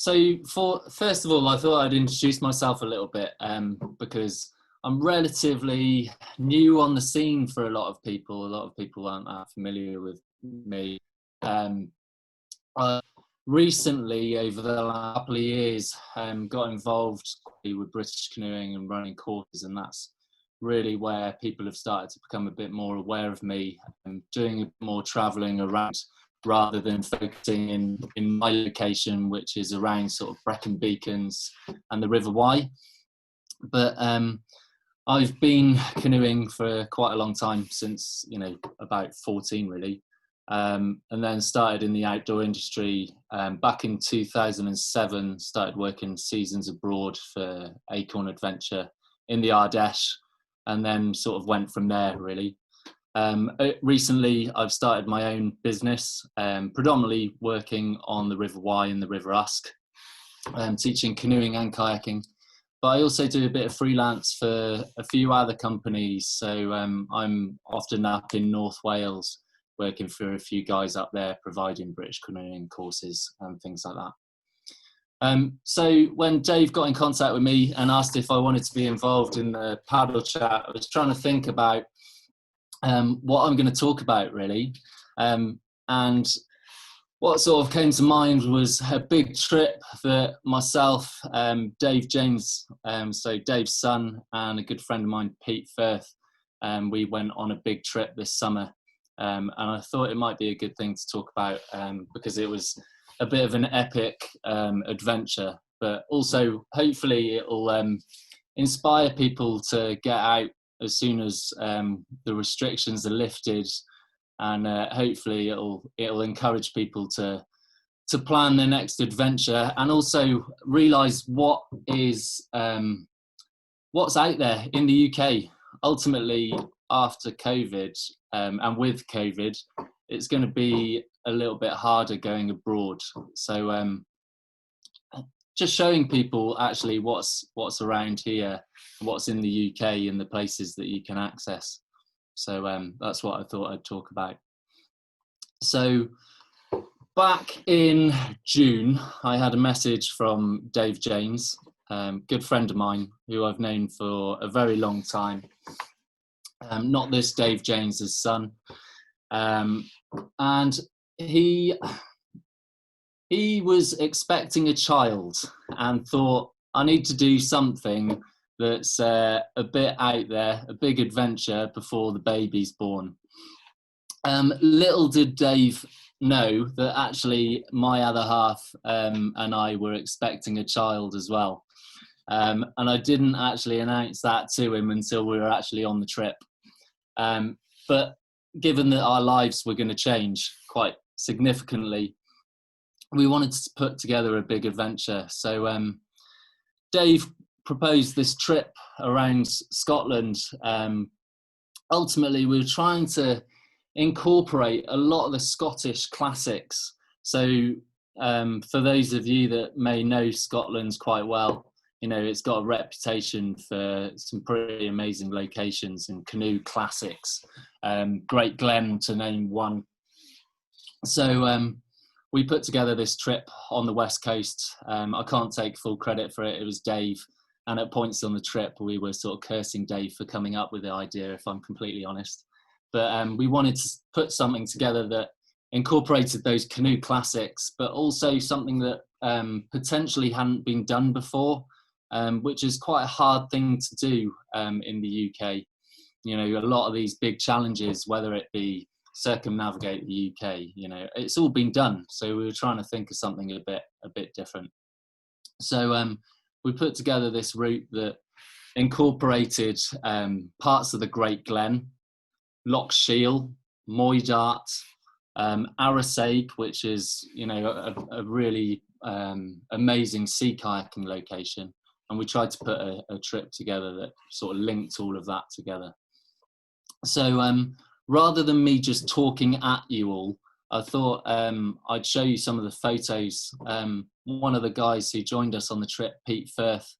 For first of all, I thought I'd introduce myself a little bit because I'm relatively new on the scene for a lot of people. A lot of people aren't that familiar with me. I recently, over the last couple of years, got involved with British canoeing and running courses, and that's really where people have started to become a bit more aware of me and doing a bit more travelling around rather than focusing in my location, which is around sort of Brecon Beacons and the River Wye. But I've been canoeing for quite a long time, since, about 14 really. And then started in the outdoor industry back in 2007, started working seasons abroad for Acorn Adventure in the Ardèche, and then sort of went from there really. Recently I've started my own business, predominantly working on the River Wye and the River Usk, teaching canoeing and kayaking. But I also do a bit of freelance for a few other companies. So I'm often up in North Wales working for a few guys up there, providing British canoeing courses and things like that. So when Dave got in contact with me and asked if I wanted to be involved in the paddle chat, I was trying to think about what I'm going to talk about really. And what sort of came to mind was a big trip that myself, Dave James, so Dave's son, and a good friend of mine, Pete Firth, we went on a big trip this summer. And I thought it might be a good thing to talk about because it was a bit of an epic adventure, but also hopefully it'll inspire people to get out as soon as the restrictions are lifted, and hopefully it'll encourage people to plan their next adventure, and also realise what's out there in the UK. Ultimately, after COVID and with COVID, it's going to be a little bit harder going abroad. So just showing people actually what's around here, what's in the UK and the places that you can access. So that's what I thought I'd talk about. So back in June, I had a message from Dave James, good friend of mine who I've known for a very long time. Not this Dave James's son. And he was expecting a child and thought, I need to do something that's a bit out there, a big adventure before the baby's born. Little did Dave know that actually my other half and I were expecting a child as well. And I didn't actually announce that to him until we were actually on the trip. But given that our lives were going to change quite significantly, we wanted to put together a big adventure. So Dave proposed this trip around Scotland. Ultimately, we were trying to incorporate a lot of the Scottish classics. So for those of you that may know Scotland quite well, it's got a reputation for some pretty amazing locations and canoe classics. Great Glen, to name one. So we put together this trip on the West Coast. I can't take full credit for it. It was Dave. And at points on the trip, we were sort of cursing Dave for coming up with the idea, if I'm completely honest. But we wanted to put something together that incorporated those canoe classics, but also something that potentially hadn't been done before, which is quite a hard thing to do in the UK. A lot of these big challenges, whether it be circumnavigate the UK, it's all been done. So we were trying to think of something a bit different. So we put together this route that incorporated parts of the Great Glen, Loch Shiel, Moydart, Arisaig, which is a really amazing sea kayaking location, and we tried to put a trip together that sort of linked all of that together. So rather than me just talking at you all, I thought I'd show you some of the photos. One of the guys who joined us on the trip, Pete Firth,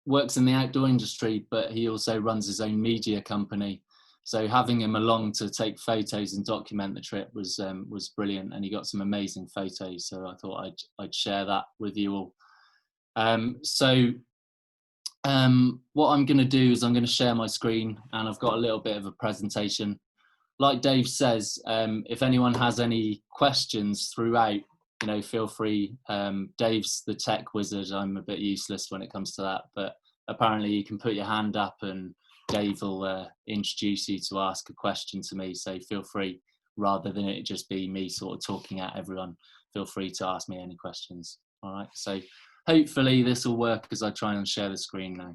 works in the outdoor industry, but he also runs his own media company. So having him along to take photos and document the trip was brilliant, and he got some amazing photos. So I thought I'd share that with you all. What I'm going to do is I'm going to share my screen, and I've got a little bit of a presentation. Like Dave says, if anyone has any questions throughout, feel free. Dave's the tech wizard. I'm a bit useless when it comes to that, but apparently you can put your hand up and Dave will introduce you to ask a question to me. So feel free, rather than it just be me sort of talking at everyone, feel free to ask me any questions. All right, so hopefully this will work as I try and share the screen now.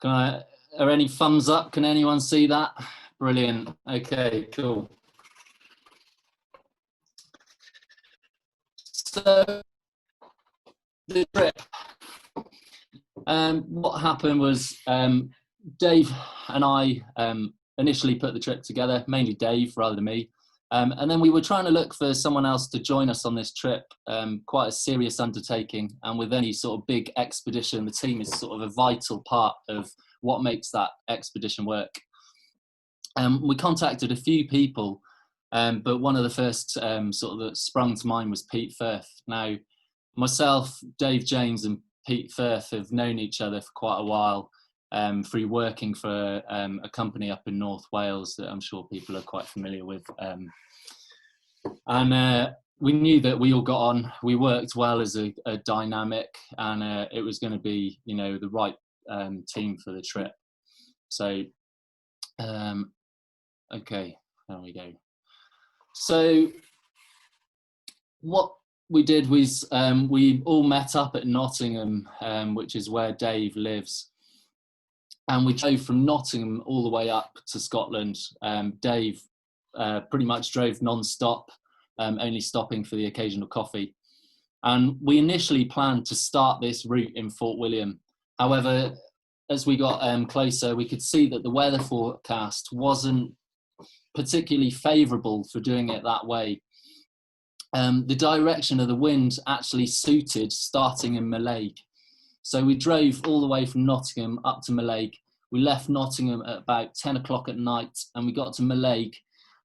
Are any thumbs up? Can anyone see that? Brilliant. Okay, cool. So the trip, what happened was Dave and I initially put the trip together, mainly Dave rather than me. And then we were trying to look for someone else to join us on this trip, quite a serious undertaking. And with any sort of big expedition, the team is sort of a vital part of what makes that expedition work. We contacted a few people, but one of the first sort of that sprung to mind was Pete Firth. Now, myself, Dave James and Pete Firth have known each other for quite a while through working for a company up in North Wales that I'm sure people are quite familiar with. And we knew that we all got on. We worked well as a dynamic, and it was going to be, the right team for the trip. So, okay, there we go. So what we did was we all met up at Nottingham, which is where Dave lives. And we drove from Nottingham all the way up to Scotland. Dave pretty much drove non-stop, only stopping for the occasional coffee. And we initially planned to start this route in Fort William. However, as we got closer, we could see that the weather forecast wasn't particularly favourable for doing it that way. The direction of the wind actually suited starting in Mallaig. So we drove all the way from Nottingham up to Mallaig. We left Nottingham at about 10 o'clock at night, and we got to Mallaig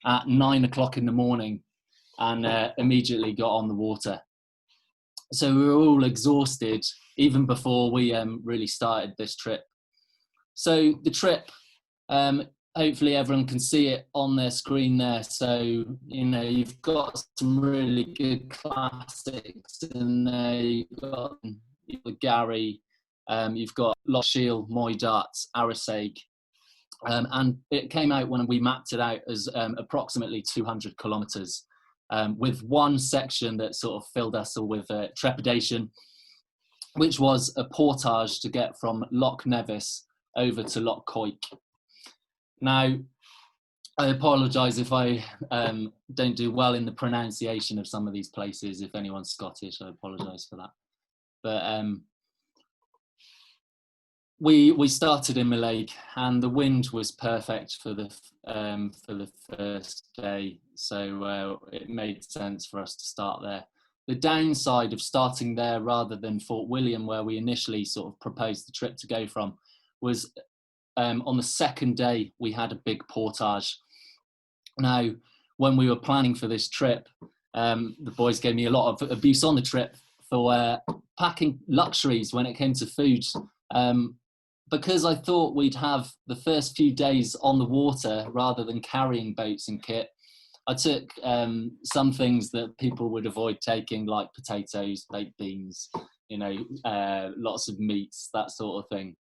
at 9 o'clock in the morning, and immediately got on the water. So we were all exhausted even before we really started this trip. So the trip, hopefully everyone can see it on their screen there. So, you've got some really good classics in there. You've got Gary, you've got Loch Shiel, Moydart, Arisaig. And it came out when we mapped it out as approximately 200 kilometres, with one section that sort of filled us all with trepidation, which was a portage to get from Loch Nevis over to Loch Coich. Now, I apologise if I don't do well in the pronunciation of some of these places. If anyone's Scottish, I apologise for that. But we started in Mallaig, and the wind was perfect for the first day, so it made sense for us to start there. The downside of starting there rather than Fort William, where we initially sort of proposed the trip to go from, was on the second day we had a big portage. Now, when we were planning for this trip, the boys gave me a lot of abuse on the trip for packing luxuries when it came to food. Because I thought we'd have the first few days on the water rather than carrying boats and kit, I took some things that people would avoid taking, like potatoes, baked beans, lots of meats, that sort of thing,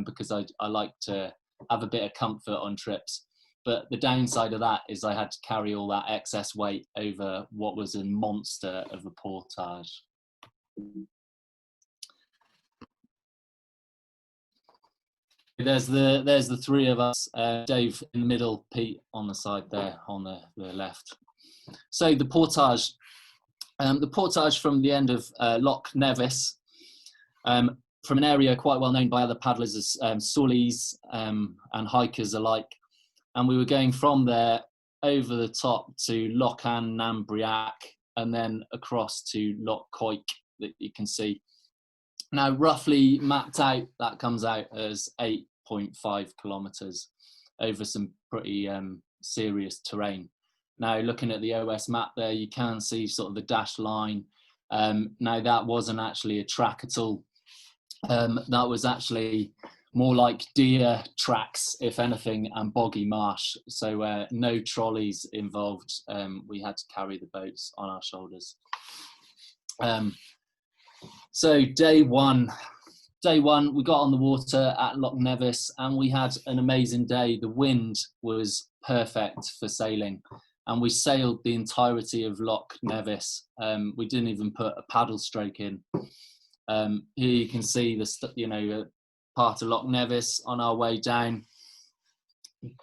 because I like to have a bit of comfort on trips. But the downside of that is I had to carry all that excess weight over what was a monster of a portage. There's the three of us, Dave in the middle, Pete on the side there on the left. So the portage from the end of Loch Nevis, from an area quite well known by other paddlers as Sullies and hikers alike. And we were going from there over the top to Loch An Nambriac, and then across to Loch Coich that you can see. Now, roughly mapped out, that comes out as 8.5 kilometres over some pretty serious terrain. Now, looking at the OS map there, you can see sort of the dashed line. Now, that wasn't actually a track at all. That was actually more like deer tracks, if anything, and boggy marsh. So no trolleys involved. We had to carry the boats on our shoulders. So day one, we got on the water at Loch Nevis and we had an amazing day. The wind was perfect for sailing and we sailed the entirety of Loch Nevis. We didn't even put a paddle stroke in. Here you can see the part of Loch Nevis on our way down.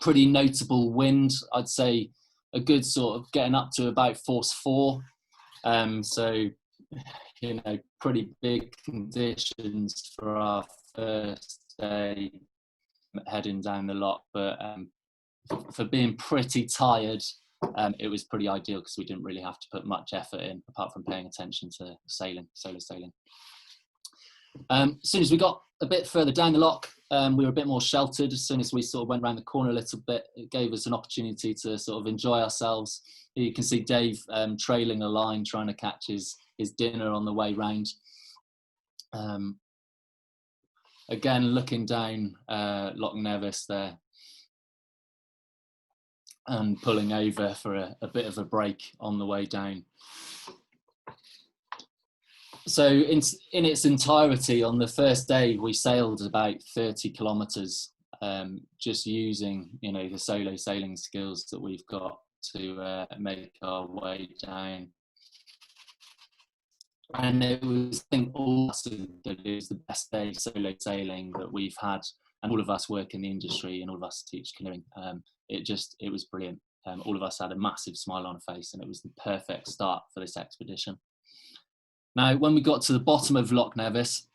Pretty notable wind. I'd say a good sort of getting up to about force 4. So pretty big conditions for our first day heading down the loch, but for being pretty tired, it was pretty ideal because we didn't really have to put much effort in apart from paying attention to solo sailing. As soon as we got a bit further down the loch, we were a bit more sheltered. As soon as we sort of went around the corner a little bit, it gave us an opportunity to sort of enjoy ourselves. You can see Dave trailing a line, trying to catch his dinner on the way round. Again, looking down Loch Nevis there and pulling over for a bit of a break on the way down. So in its entirety, on the first day, we sailed about 30 kilometres, just using, the solo sailing skills that we've got to make our way down. And it was, I think, all that it was the best day solo sailing that we've had, and all of us work in the industry and all of us teach canoeing. It was brilliant. All of us had a massive smile on our face, and it was the perfect start for this expedition. Now, when we got to the bottom of Loch Nevis,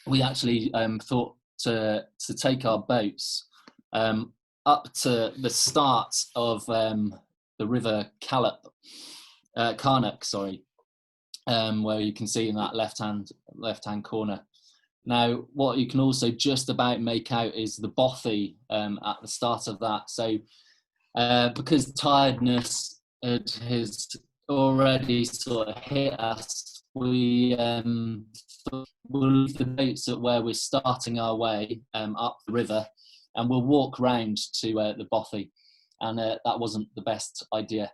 we actually thought to take our boats up to the start of the River Carnock, where you can see in that left-hand corner. Now, what you can also just about make out is the bothy at the start of that. So, because tiredness has already sort of hit us, we'll leave the boats at where we're starting our way up the river, and we'll walk round to the bothy. And that wasn't the best idea.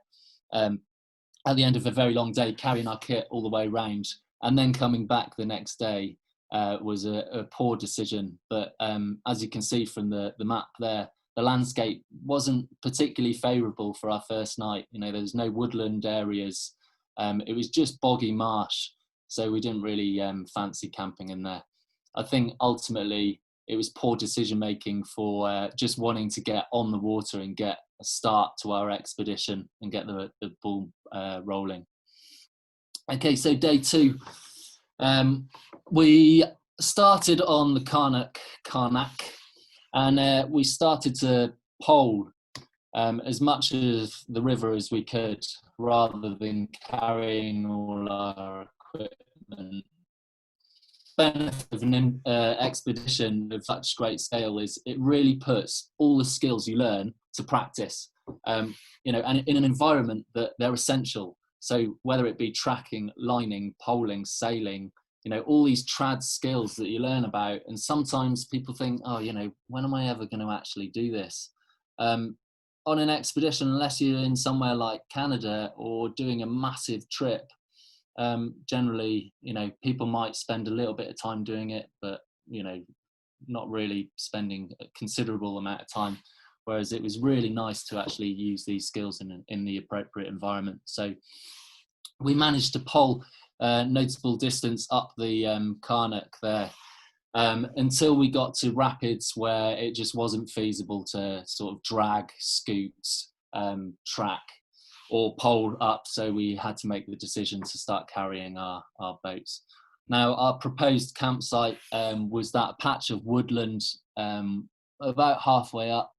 At the end of a very long day, carrying our kit all the way round and then coming back the next day was a poor decision. But as you can see from the map there, the landscape wasn't particularly favourable for our first night. There was no woodland areas. It was just boggy marsh, so we didn't really fancy camping in there. I think ultimately it was poor decision making for just wanting to get on the water and get a start to our expedition and get the ball rolling. Okay, so day 2, we started on the Carnock, and we started to pole as much of the river as we could, rather than carrying all our equipment. The benefit of an expedition of such great scale is it really puts all the skills you learn to practice, and in an environment that they're essential. So whether it be tracking, lining, poling, sailing, all these trad skills that you learn about, and sometimes people think, when am I ever going to actually do this? On an expedition, unless you're in somewhere like Canada or doing a massive trip, generally, people might spend a little bit of time doing it, but, not really spending a considerable amount of time. Whereas it was really nice to actually use these skills in the appropriate environment. So we managed to pole notable distance up the Carnock there, until we got to rapids where it just wasn't feasible to sort of drag, scoot, track or pole up, so we had to make the decision to start carrying our boats. Now, our proposed campsite was that patch of woodland about halfway up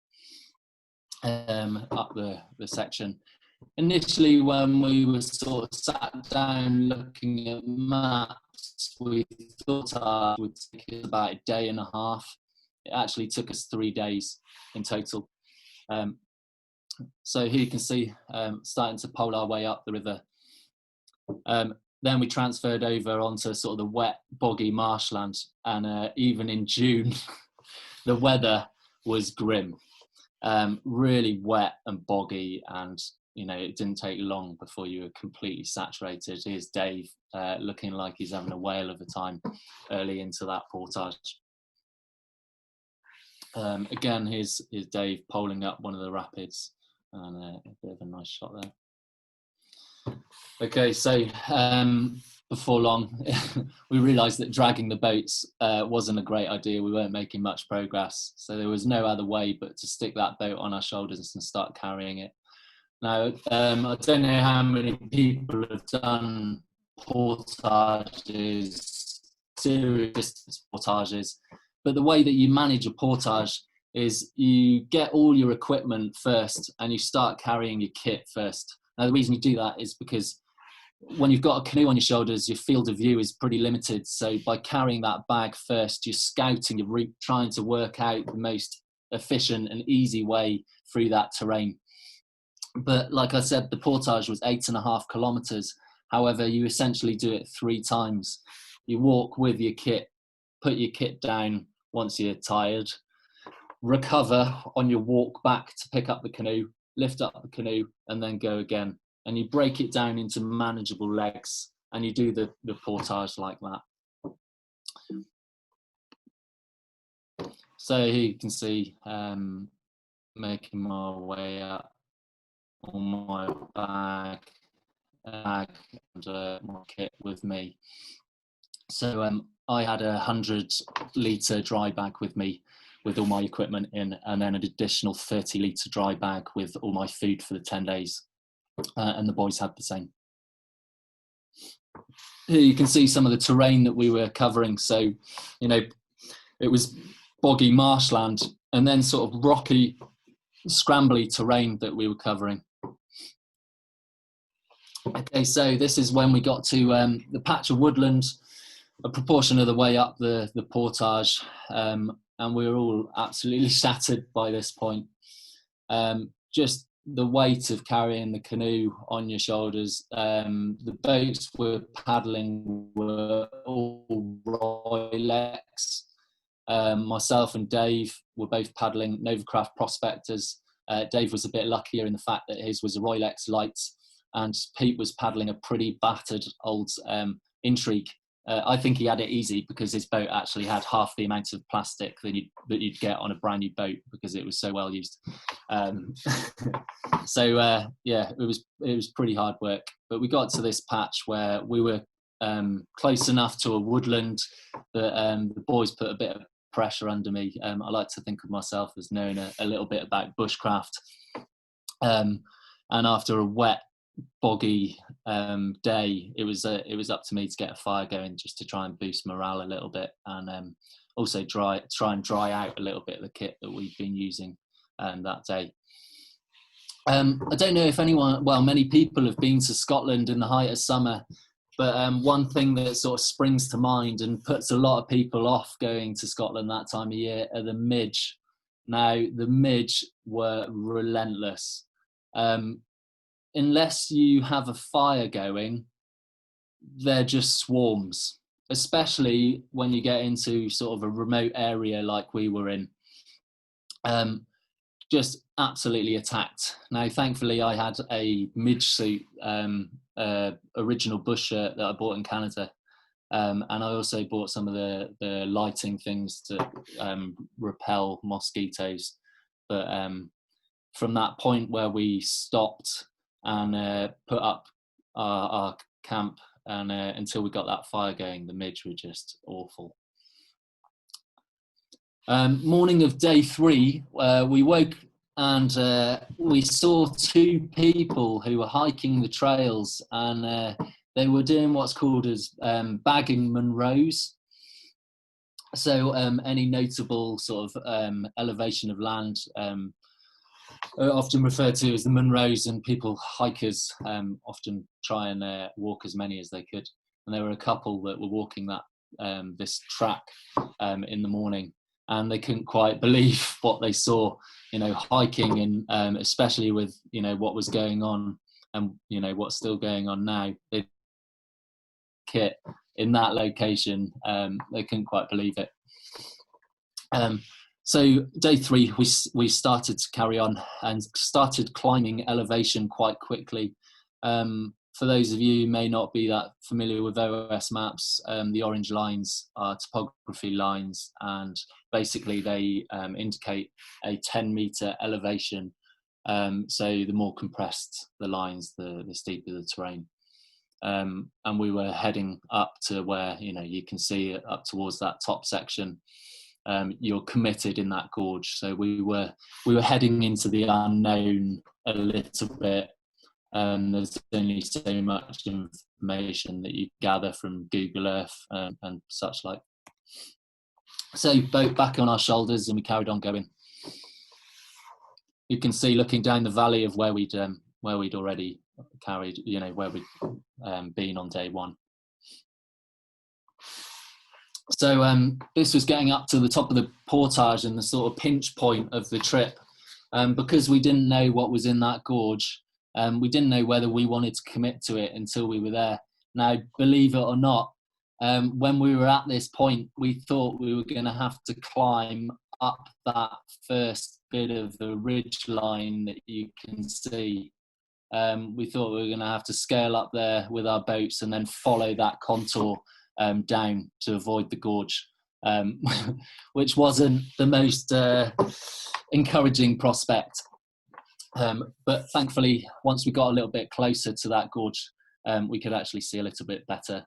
the section. Initially, when we were sort of sat down looking at maps, we thought it would take us about a day and a half. It actually took us 3 days in total. So here you can see starting to pole our way up the river. Then we transferred over onto sort of the wet, boggy marshland, and even in June, the weather was grim, really wet and boggy, and it didn't take long before you were completely saturated. Here's Dave looking like he's having a whale of a time early into that portage. Again, here's Dave poling up one of the rapids, and a bit of a nice shot there. Okay, so before long, we realised that dragging the boats wasn't a great idea. We weren't making much progress, so there was no other way but to stick that boat on our shoulders and start carrying it. Now, I don't know how many people have done portages, serious distance portages, but the way that you manage a portage is you get all your equipment first and you start carrying your kit first. Now, the reason you do that is because when you've got a canoe on your shoulders, your field of view is pretty limited. So by carrying that bag first, you're scouting your route, trying to work out the most efficient and easy way through that terrain. But like I said, the portage was 8.5 kilometers. However, you essentially do it 3 times. You walk with your kit, put your kit down once you're tired, recover on your walk back to pick up the canoe, lift up the canoe, and then go again. And you break it down into manageable legs, and you do the portage like that. So here you can see making my way up on my bag and my kit with me. So I had a 100-litre dry bag with me with all my equipment in, and then an additional 30-litre dry bag with all my food for the 10 days. And the boys had the same. Here you can see some of the terrain that we were covering. So, it was boggy marshland and then sort of rocky, scrambly terrain that we were covering. Okay, so this is when we got to the patch of woodland, a proportion of the way up the portage, and we were all absolutely shattered by this point. Just the weight of carrying the canoe on your shoulders. The boats we're paddling were all Roylex. Myself and Dave were both paddling Novacraft Prospectors. Dave was a bit luckier in the fact that his was a Roylex Light, and Pete was paddling a pretty battered old Intrigue. I think he had it easy because his boat actually had half the amount of plastic that you'd get on a brand new boat because it was so well used. So yeah, it was pretty hard work. But we got to this patch where we were close enough to a woodland that the boys put a bit of pressure under me. I like to think of myself as knowing a little bit about bushcraft. And after a wet, boggy day, it was up to me to get a fire going, just to try and boost morale a little bit, and also try and dry out a little bit of the kit that we've been using that day. I don't know if many people have been to Scotland in the height of summer, but one thing that sort of springs to mind and puts a lot of people off going to Scotland that time of year are the midge. Now, the midge were relentless. Unless you have a fire going, they're just swarms, especially when you get into sort of a remote area like we were in. Just absolutely attacked. Now, thankfully, I had a midge suit, original bush shirt that I bought in Canada. And I also bought some of the lighting things to repel mosquitoes. But from that point where we stopped and put up our camp and until we got that fire going, the midge were just awful. Morning of day 3, we woke and we saw 2 people who were hiking the trails, and they were doing what's called as bagging Munros. So any notable sort of elevation of land often referred to as the Munros, and hikers often try and walk as many as they could. and there were a couple that were walking that this track in the morning, and they couldn't quite believe what they saw, hiking, and especially with what was going on, and what's still going on now. They kit in that location, they couldn't quite believe it. So day 3, we started to carry on and started climbing elevation quite quickly. For those of you who may not be that familiar with OS maps, the orange lines are topography lines, and basically they indicate a 10-meter elevation. So the more compressed the lines, the steeper the terrain. And we were heading up to where you can see it up towards that top section. You're committed in that gorge, so we were heading into the unknown a little bit. There's only so much information that you gather from Google Earth and such like. So boat back on our shoulders, and we carried on going. You can see, looking down the valley, of where we'd already carried, where we'd been on day 1. So this was getting up to the top of the portage and the sort of pinch point of the trip, because we didn't know what was in that gorge. We didn't know whether we wanted to commit to it until we were there. Now, believe it or not, when we were at this point, we thought we were going to have to climb up that first bit of the ridge line that you can see. We thought we were going to have to scale up there with our boats and then follow that contour down to avoid the gorge, which wasn't the most encouraging prospect. But thankfully, once we got a little bit closer to that gorge, we could actually see a little bit better.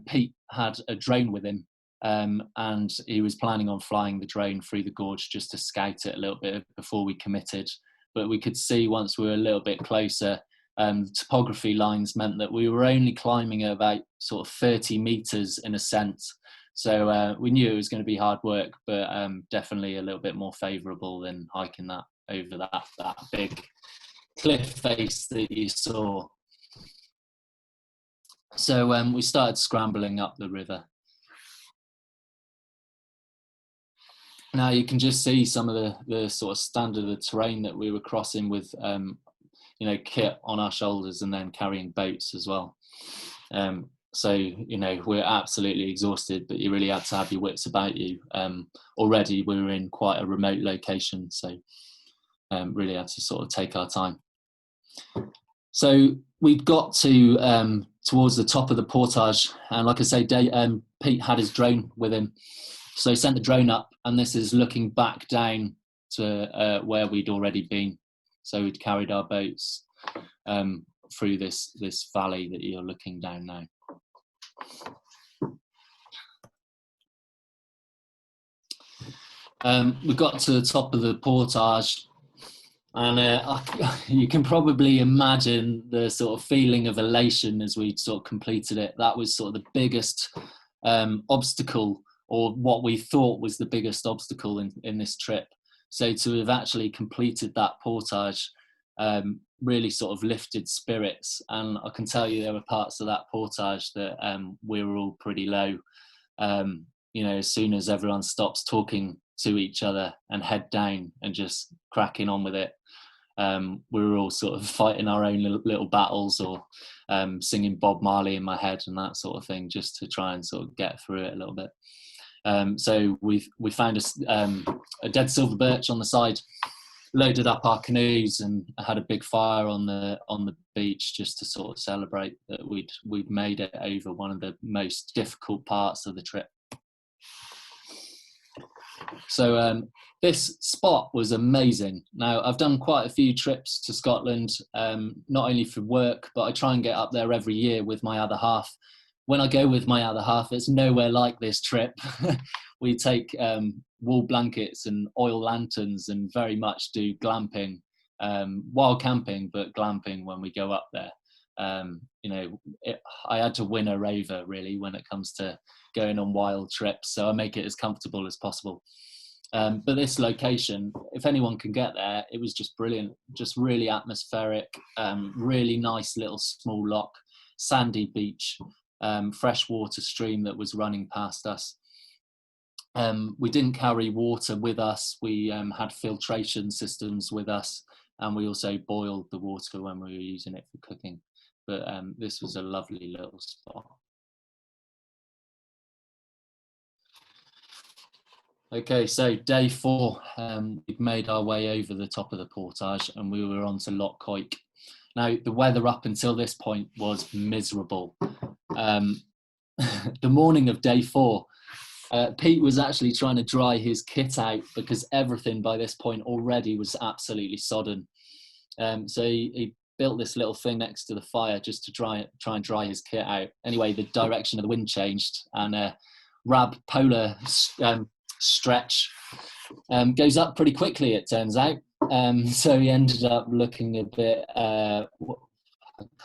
Pete had a drone with him, and he was planning on flying the drone through the gorge just to scout it a little bit before we committed. But we could see, once we were a little bit closer, topography lines meant that we were only climbing at about sort of 30 meters in ascent. So we knew it was going to be hard work, but definitely a little bit more favorable than hiking that over that big cliff face that you saw. So we started scrambling up the river. Now you can just see some of the sort of standard of terrain that we were crossing with, kit on our shoulders and then carrying boats as well. So we're absolutely exhausted, but you really had to have your wits about you. Already we were in quite a remote location, so really had to sort of take our time. So we'd got to towards the top of the portage, and like I say, Pete had his drone with him, so he sent the drone up, and this is looking back down to where we'd already been. So we'd carried our boats through this valley that you're looking down now. We got to the top of the portage, and you can probably imagine the sort of feeling of elation as we sort of completed it. That was sort of the biggest obstacle, or what we thought was the biggest obstacle in this trip. So to have actually completed that portage really sort of lifted spirits. And I can tell you there were parts of that portage that we were all pretty low. As soon as everyone stops talking to each other and head down and just cracking on with it, we were all sort of fighting our own little battles, or singing Bob Marley in my head and that sort of thing, just to try and sort of get through it a little bit. So we found a dead silver birch on the side, loaded up our canoes, and had a big fire on the beach just to sort of celebrate that we'd made it over one of the most difficult parts of the trip. So this spot was amazing. Now, I've done quite a few trips to Scotland, not only for work, but I try and get up there every year with my other half. When I go with my other half, it's nowhere like this trip. We take wool blankets and oil lanterns and very much do glamping, wild camping, but glamping when we go up there. I had to win her over really when it comes to going on wild trips, so I make it as comfortable as possible. But this location, if anyone can get there, it was just brilliant, just really atmospheric, really nice little small loch, sandy beach, freshwater stream that was running past us. We didn't carry water with us. We had filtration systems with us, and we also boiled the water when we were using it for cooking. But this was a lovely little spot. Okay, so day 4, we'd made our way over the top of the portage and we were on to Loch Coich. Now, the weather up until this point was miserable. The morning of day 4, Pete was actually trying to dry his kit out because everything by this point already was absolutely sodden. So he built this little thing next to the fire just to try and dry his kit out. Anyway, the direction of the wind changed and Rab Polar stretch goes up pretty quickly, it turns out. So he ended up looking a bit, I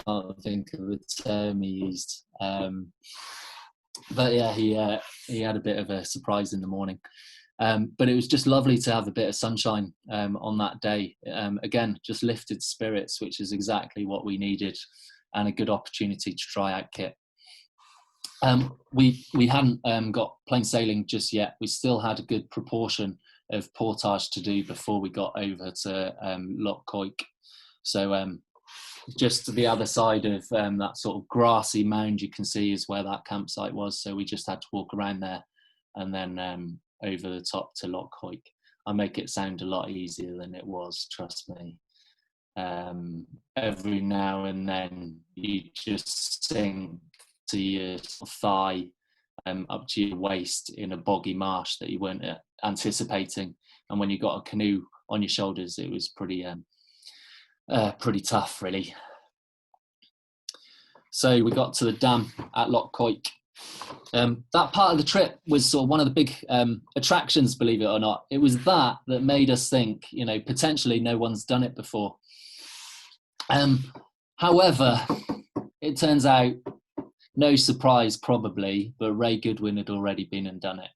can't think of the term he used. But yeah, he had a bit of a surprise in the morning. But it was just lovely to have a bit of sunshine on that day. Again, just lifted spirits, which is exactly what we needed, and a good opportunity to try out kit. We hadn't got plain sailing just yet. We still had a good proportion of portage to do before we got over to Loch Coich. So just to the other side of that sort of grassy mound you can see is where that campsite was. So we just had to walk around there and then over the top to Loch Coich. I make it sound a lot easier than it was, trust me. Every now and then you just sink to your thigh up to your waist in a boggy marsh that you weren't anticipating, and when you got a canoe on your shoulders it was pretty tough, really. So we got to the dam at Loch Coich. That part of the trip was sort of one of the big attractions, believe it or not. It was that made us think, potentially no one's done it before. However, it turns out, no surprise probably, but Ray Goodwin had already been and done it.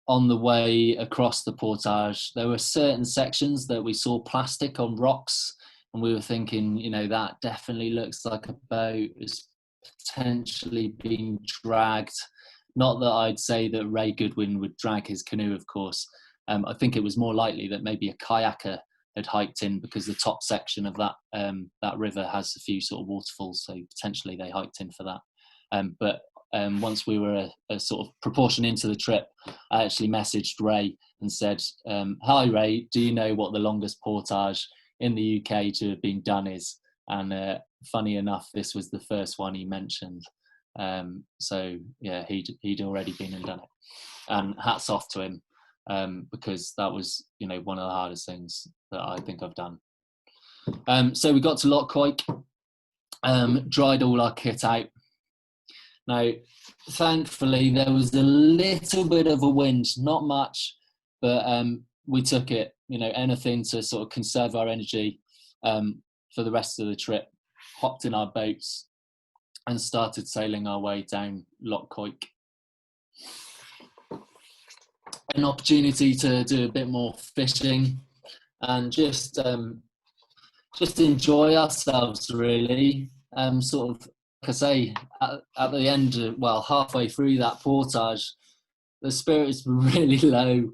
On the way across the portage, there were certain sections that we saw plastic on rocks, and we were thinking, that definitely looks like a boat is potentially being dragged. Not that I'd say that Ray Goodwin would drag his canoe, of course. I think it was more likely that maybe a kayaker had hiked in, because the top section of that river has a few sort of waterfalls, so potentially they hiked in for that. But once we were a sort of proportion into the trip, I actually messaged Ray and said, hi Ray, do you know what the longest portage in the UK to have been done is? And funny enough, this was the first one he mentioned. So yeah, he'd already been and done it. And hats off to him, because that was, one of the hardest things that I think I've done. So we got to Loch Coich, dried all our kit out. Now, thankfully, there was a little bit of a wind, not much, but we took it, anything to sort of conserve our energy for the rest of the trip. Hopped in our boats and started sailing our way down Loch Coich. An opportunity to do a bit more fishing and just enjoy ourselves, really. Sort of, like I say, at the end, halfway through that portage, the spirits were really low.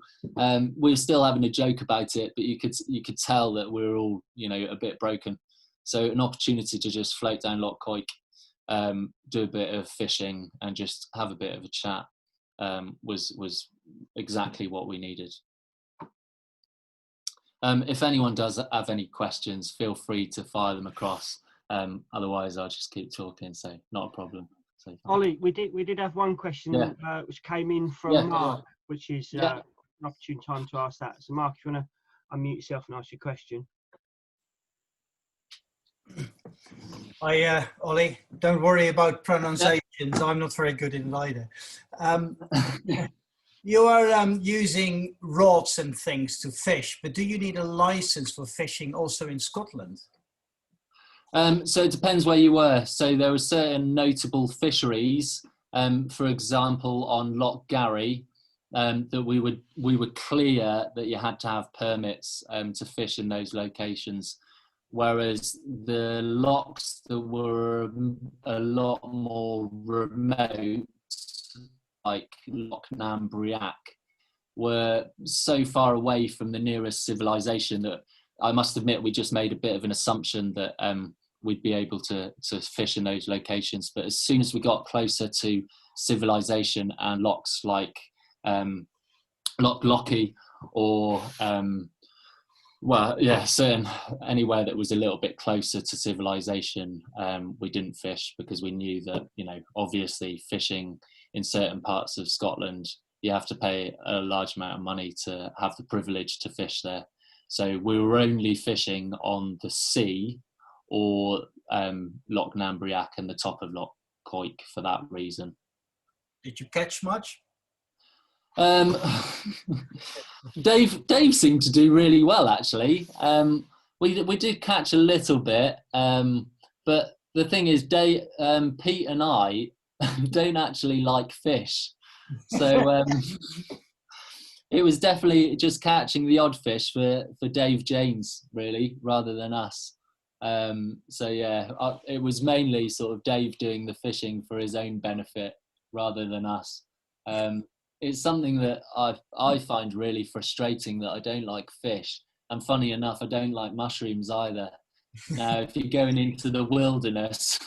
We were still having a joke about it, but you could tell that we were all, a bit broken. So an opportunity to just float down Loch Coich, do a bit of fishing and just have a bit of a chat was exactly what we needed. If anyone does have any questions, feel free to fire them across. Otherwise, I'll just keep talking, so not a problem. So, Ollie, we did have one question which came in from Mark, which is an opportune time to ask that. So Mark, if you want to unmute yourself and ask your question. Hi, Ollie. Don't worry about pronunciations. I'm not very good in it either. You are using rods and things to fish, but do you need a license for fishing also in Scotland? So it depends where you were. So there were certain notable fisheries, for example, on Loch Garry, that we were clear that you had to have permits to fish in those locations. whereas the locks that were a lot more remote, like Loch Nambriac, were so far away from the nearest civilization that I must admit we just made a bit of an assumption that we'd be able to fish in those locations. But as soon as we got closer to civilization and locks like Loch Lochy or certain anywhere that was a little bit closer to civilization, we didn't fish because we knew that, obviously fishing in certain parts of Scotland, you have to pay a large amount of money to have the privilege to fish there. So we were only fishing on the sea or Loch Nambriac and the top of Loch Coik for that reason. Did you catch much? Dave seemed to do really well, actually. We did catch a little bit, but the thing is, Pete and I don't actually like fish, so it was definitely just catching the odd fish for Dave James, really, rather than us. It was mainly sort of Dave doing the fishing for his own benefit rather than us. It's something that I find really frustrating, that I don't like fish. And funny enough, I don't like mushrooms either. Now, if you're going into the wilderness,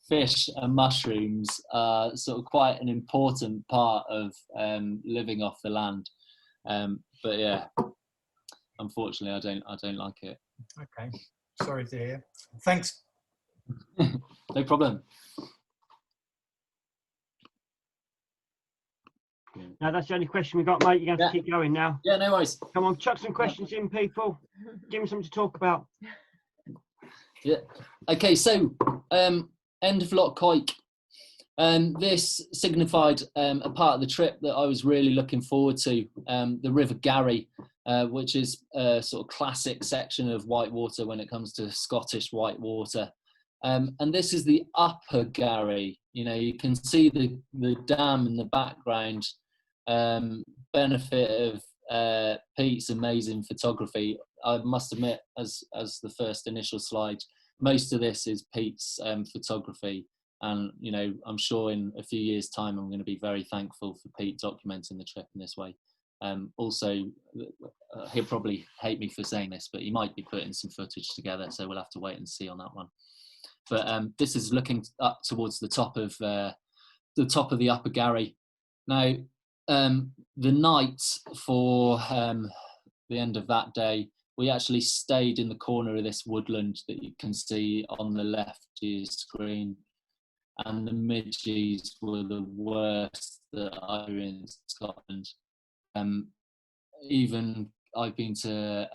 fish and mushrooms are sort of quite an important part of living off the land. But yeah, unfortunately, I don't like it. Okay, sorry to hear. Thanks. No problem. No, that's the only question we got, mate. You're going to have to keep going now. Yeah, no worries. Come on, chuck some questions in, people. Give me something to talk about. Yeah. Okay, so end of Loch Coik. This signified a part of the trip that I was really looking forward to, the River Garry, which is a sort of classic section of whitewater when it comes to Scottish whitewater. And this is the Upper Garry. You can see the dam in the background. Benefit of Pete's amazing photography. I must admit, as the first initial slide, most of this is Pete's photography. And, I'm sure in a few years' time, I'm going to be very thankful for Pete documenting the trip in this way. Also, he'll probably hate me for saying this, but he might be putting some footage together, so we'll have to wait and see on that one. But this is looking up towards the top of the Upper Garry. Now, the night for the end of that day, we actually stayed in the corner of this woodland that you can see on the left of your screen. And the midges were the worst that I were in Scotland. Even I've been to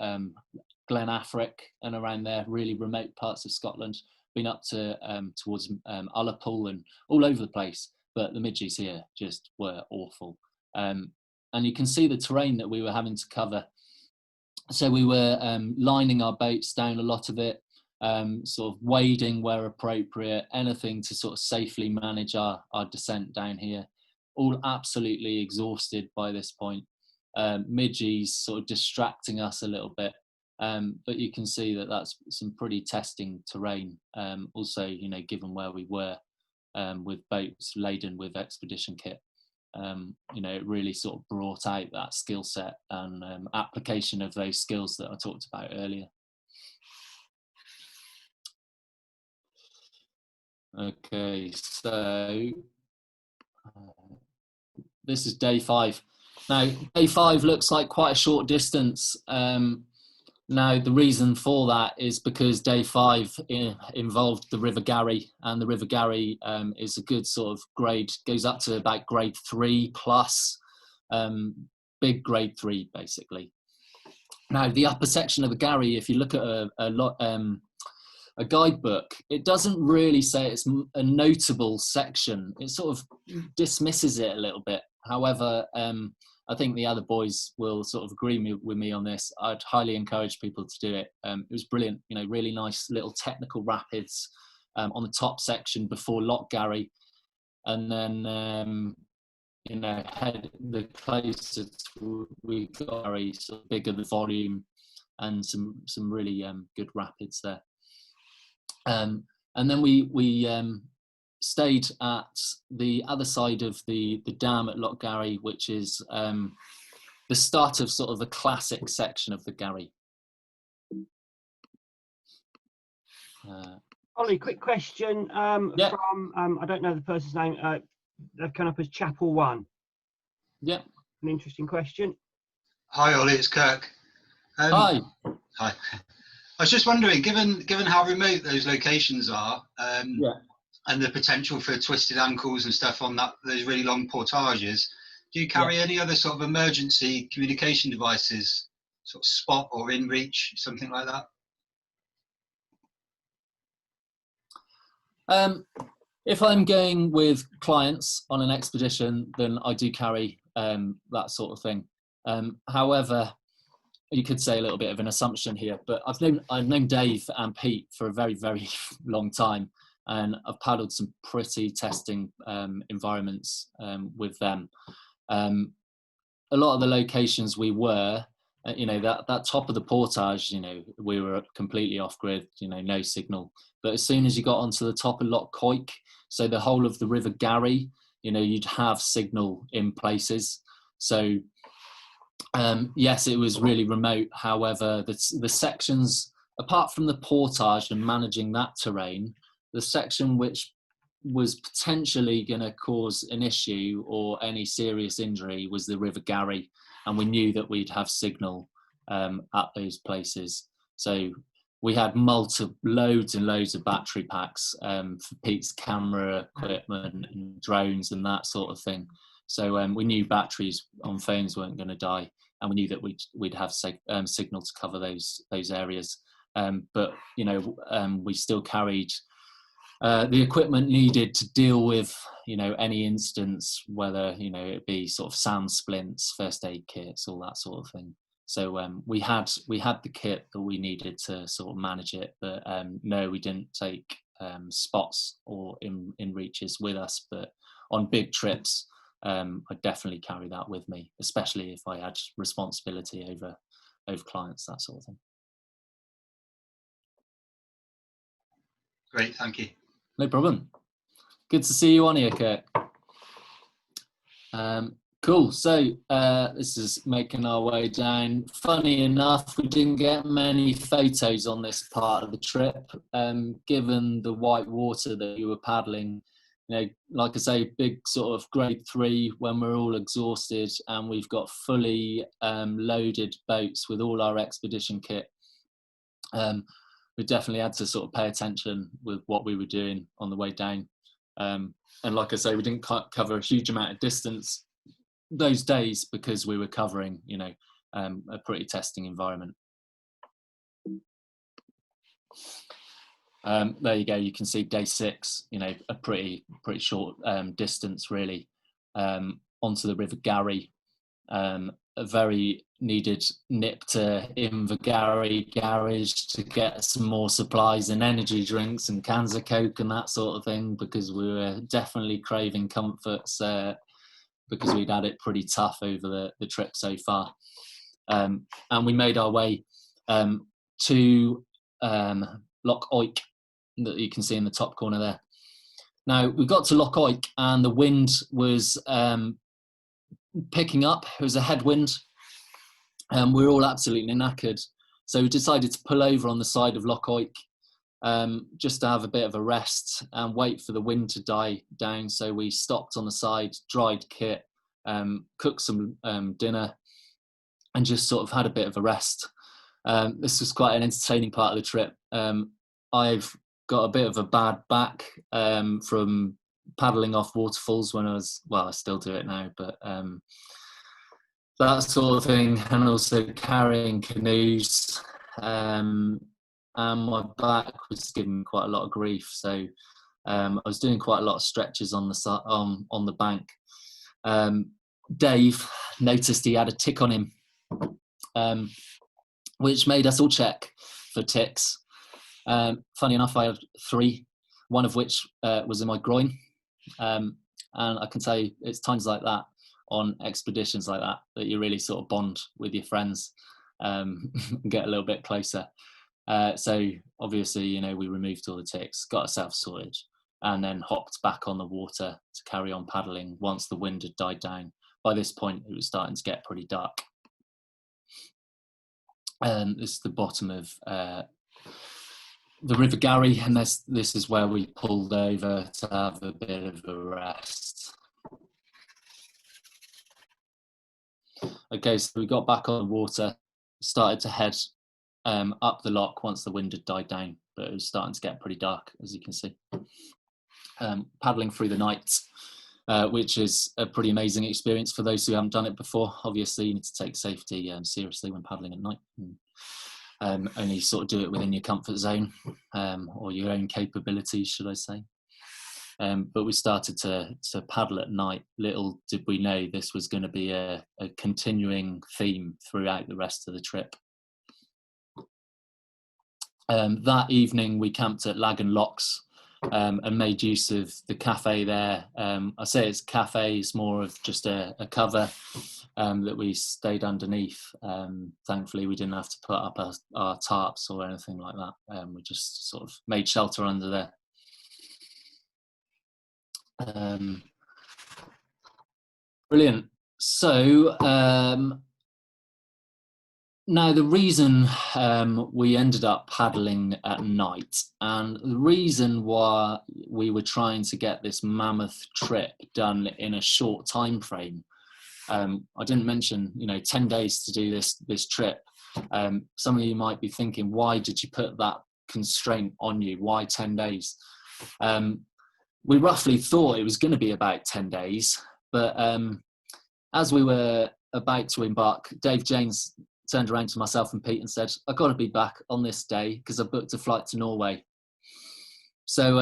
Glen Affric and around there, really remote parts of Scotland. Been up to towards Ullapool and all over the place, but the midges here just were awful. And you can see the terrain that we were having to cover. So we were lining our boats down, a lot of it, sort of wading where appropriate, anything to sort of safely manage our descent down here. All absolutely exhausted by this point. Midges sort of distracting us a little bit. But you can see that that's some pretty testing terrain. Also, given where we were with boats laden with expedition kit, it really sort of brought out that skill set and application of those skills that I talked about earlier. Okay, so this is day 5. Now, day 5 looks like quite a short distance. Now, the reason for that is because day 5 involved the River Garry, and the River Garry is a good sort of grade, goes up to about grade 3 plus, big grade 3 basically. Now, the upper section of the Garry, if you look at a guidebook, it doesn't really say it's a notable section. It sort of dismisses it a little bit. However, I think the other boys will sort of agree with me on this. I'd highly encourage people to do it. It was brilliant, really nice little technical rapids on the top section before Loch Garry. And then, head the closer we got, sort of bigger the volume, and some really good rapids there. And then we stayed at the other side of the dam at Loch Garry, which is the start of sort of the classic section of the Garry. Ollie, quick question from I don't know the person's name. They've come up as Chapel 1. Yeah. An interesting question. Hi Ollie, it's Kirk. Hi. Hi. I was just wondering, given how remote those locations are, and the potential for twisted ankles and stuff on those really long portages, do you carry any other sort of emergency communication devices, sort of spot or in reach, something like that? If I'm going with clients on an expedition, then I do carry that sort of thing. However, you could say a little bit of an assumption here, but I've known Dave and Pete for a very, very long time, and I've paddled some pretty testing environments with them. A lot of the locations we were, that top of the portage, we were completely off grid, no signal. But as soon as you got onto the top of Loch Coich, so the whole of the River Garry, you'd have signal in places. So yes, it was really remote. However, the sections, apart from the portage and managing that terrain, the section which was potentially going to cause an issue or any serious injury was the River Garry, and we knew that we'd have signal at those places. So we had loads and loads of battery packs for Pete's camera equipment and drones and that sort of thing. So we knew batteries on phones weren't going to die, and we knew that we'd have signal to cover those areas. But we still carried the equipment needed to deal with any instance, whether it be sort of sand splints, first aid kits, all that sort of thing. So we had the kit that we needed to sort of manage it, but no, we didn't take spots or in reaches with us. But on big trips, I definitely carry that with me, especially if I had responsibility over clients, that sort of thing. Great, thank you. No problem. Good to see you on here, Kurt. Cool. So this is making our way down. Funny enough, we didn't get many photos on this part of the trip, given the white water that you were paddling. Like I say, big sort of grade 3 when we're all exhausted and we've got fully loaded boats with all our expedition kit. We definitely had to sort of pay attention with what we were doing on the way down. And like I say, we didn't cover a huge amount of distance those days because we were covering, a pretty testing environment. There you go. You can see day 6, a pretty short distance really, onto the River Garry. A very needed nip to Invergarry garage to get some more supplies and energy drinks and cans of Coke and that sort of thing, because we were definitely craving comforts because we'd had it pretty tough over the trip so far. And we made our way to Loch Coich that you can see in the top corner there. Now we got to Loch Coich and the wind was picking up. It was a headwind and we were all absolutely knackered, so we decided to pull over on the side of Loch Coich just to have a bit of a rest and wait for the wind to die down. So we stopped on the side, dried kit, cooked some dinner and just sort of had a bit of a rest. This was quite an entertaining part of the trip. I've got a bit of a bad back from paddling off waterfalls when I still do it now, but that sort of thing, and also carrying canoes, and my back was giving me quite a lot of grief, so I was doing quite a lot of stretches on the bank. Dave noticed he had a tick on him, which made us all check for ticks. Funny enough, I had 3, one of which was in my groin. And I can tell you, it's times like that on expeditions like that you really sort of bond with your friends. get a little bit closer. So obviously, you know, we removed all the ticks, got ourselves sorted, and then hopped back on the water to carry on paddling once the wind had died down. By this point, it was starting to get pretty dark. This is the bottom of the River Garry, and this is where we pulled over to have a bit of a rest. Okay, so we got back on the water, started to head up the loch once the wind had died down, but it was starting to get pretty dark, as you can see. Paddling through the night, which is a pretty amazing experience for those who haven't done it before. Obviously, you need to take safety seriously when paddling at night. Only sort of do it within your comfort zone, or your own capabilities, should I say. But we started to paddle at night. Little did we know this was going to be a continuing theme throughout the rest of the trip. That evening we camped at Lagan Locks, and made use of the cafe there. I say it's cafe, it's more of just a cover that we stayed underneath. Thankfully we didn't have to put up our tarps or anything like that. We just sort of made shelter under there. Brilliant. So now the reason we ended up paddling at night, and the reason why we were trying to get this mammoth trip done in a short time frame, I didn't mention, you know, 10 days to do this trip. Some of you might be thinking, why did you put that constraint on you? Why 10 days? We roughly thought it was going to be about 10 days, but as we were about to embark, Dave James turned around to myself and Pete and said, I've got to be back on this day because I booked a flight to Norway. So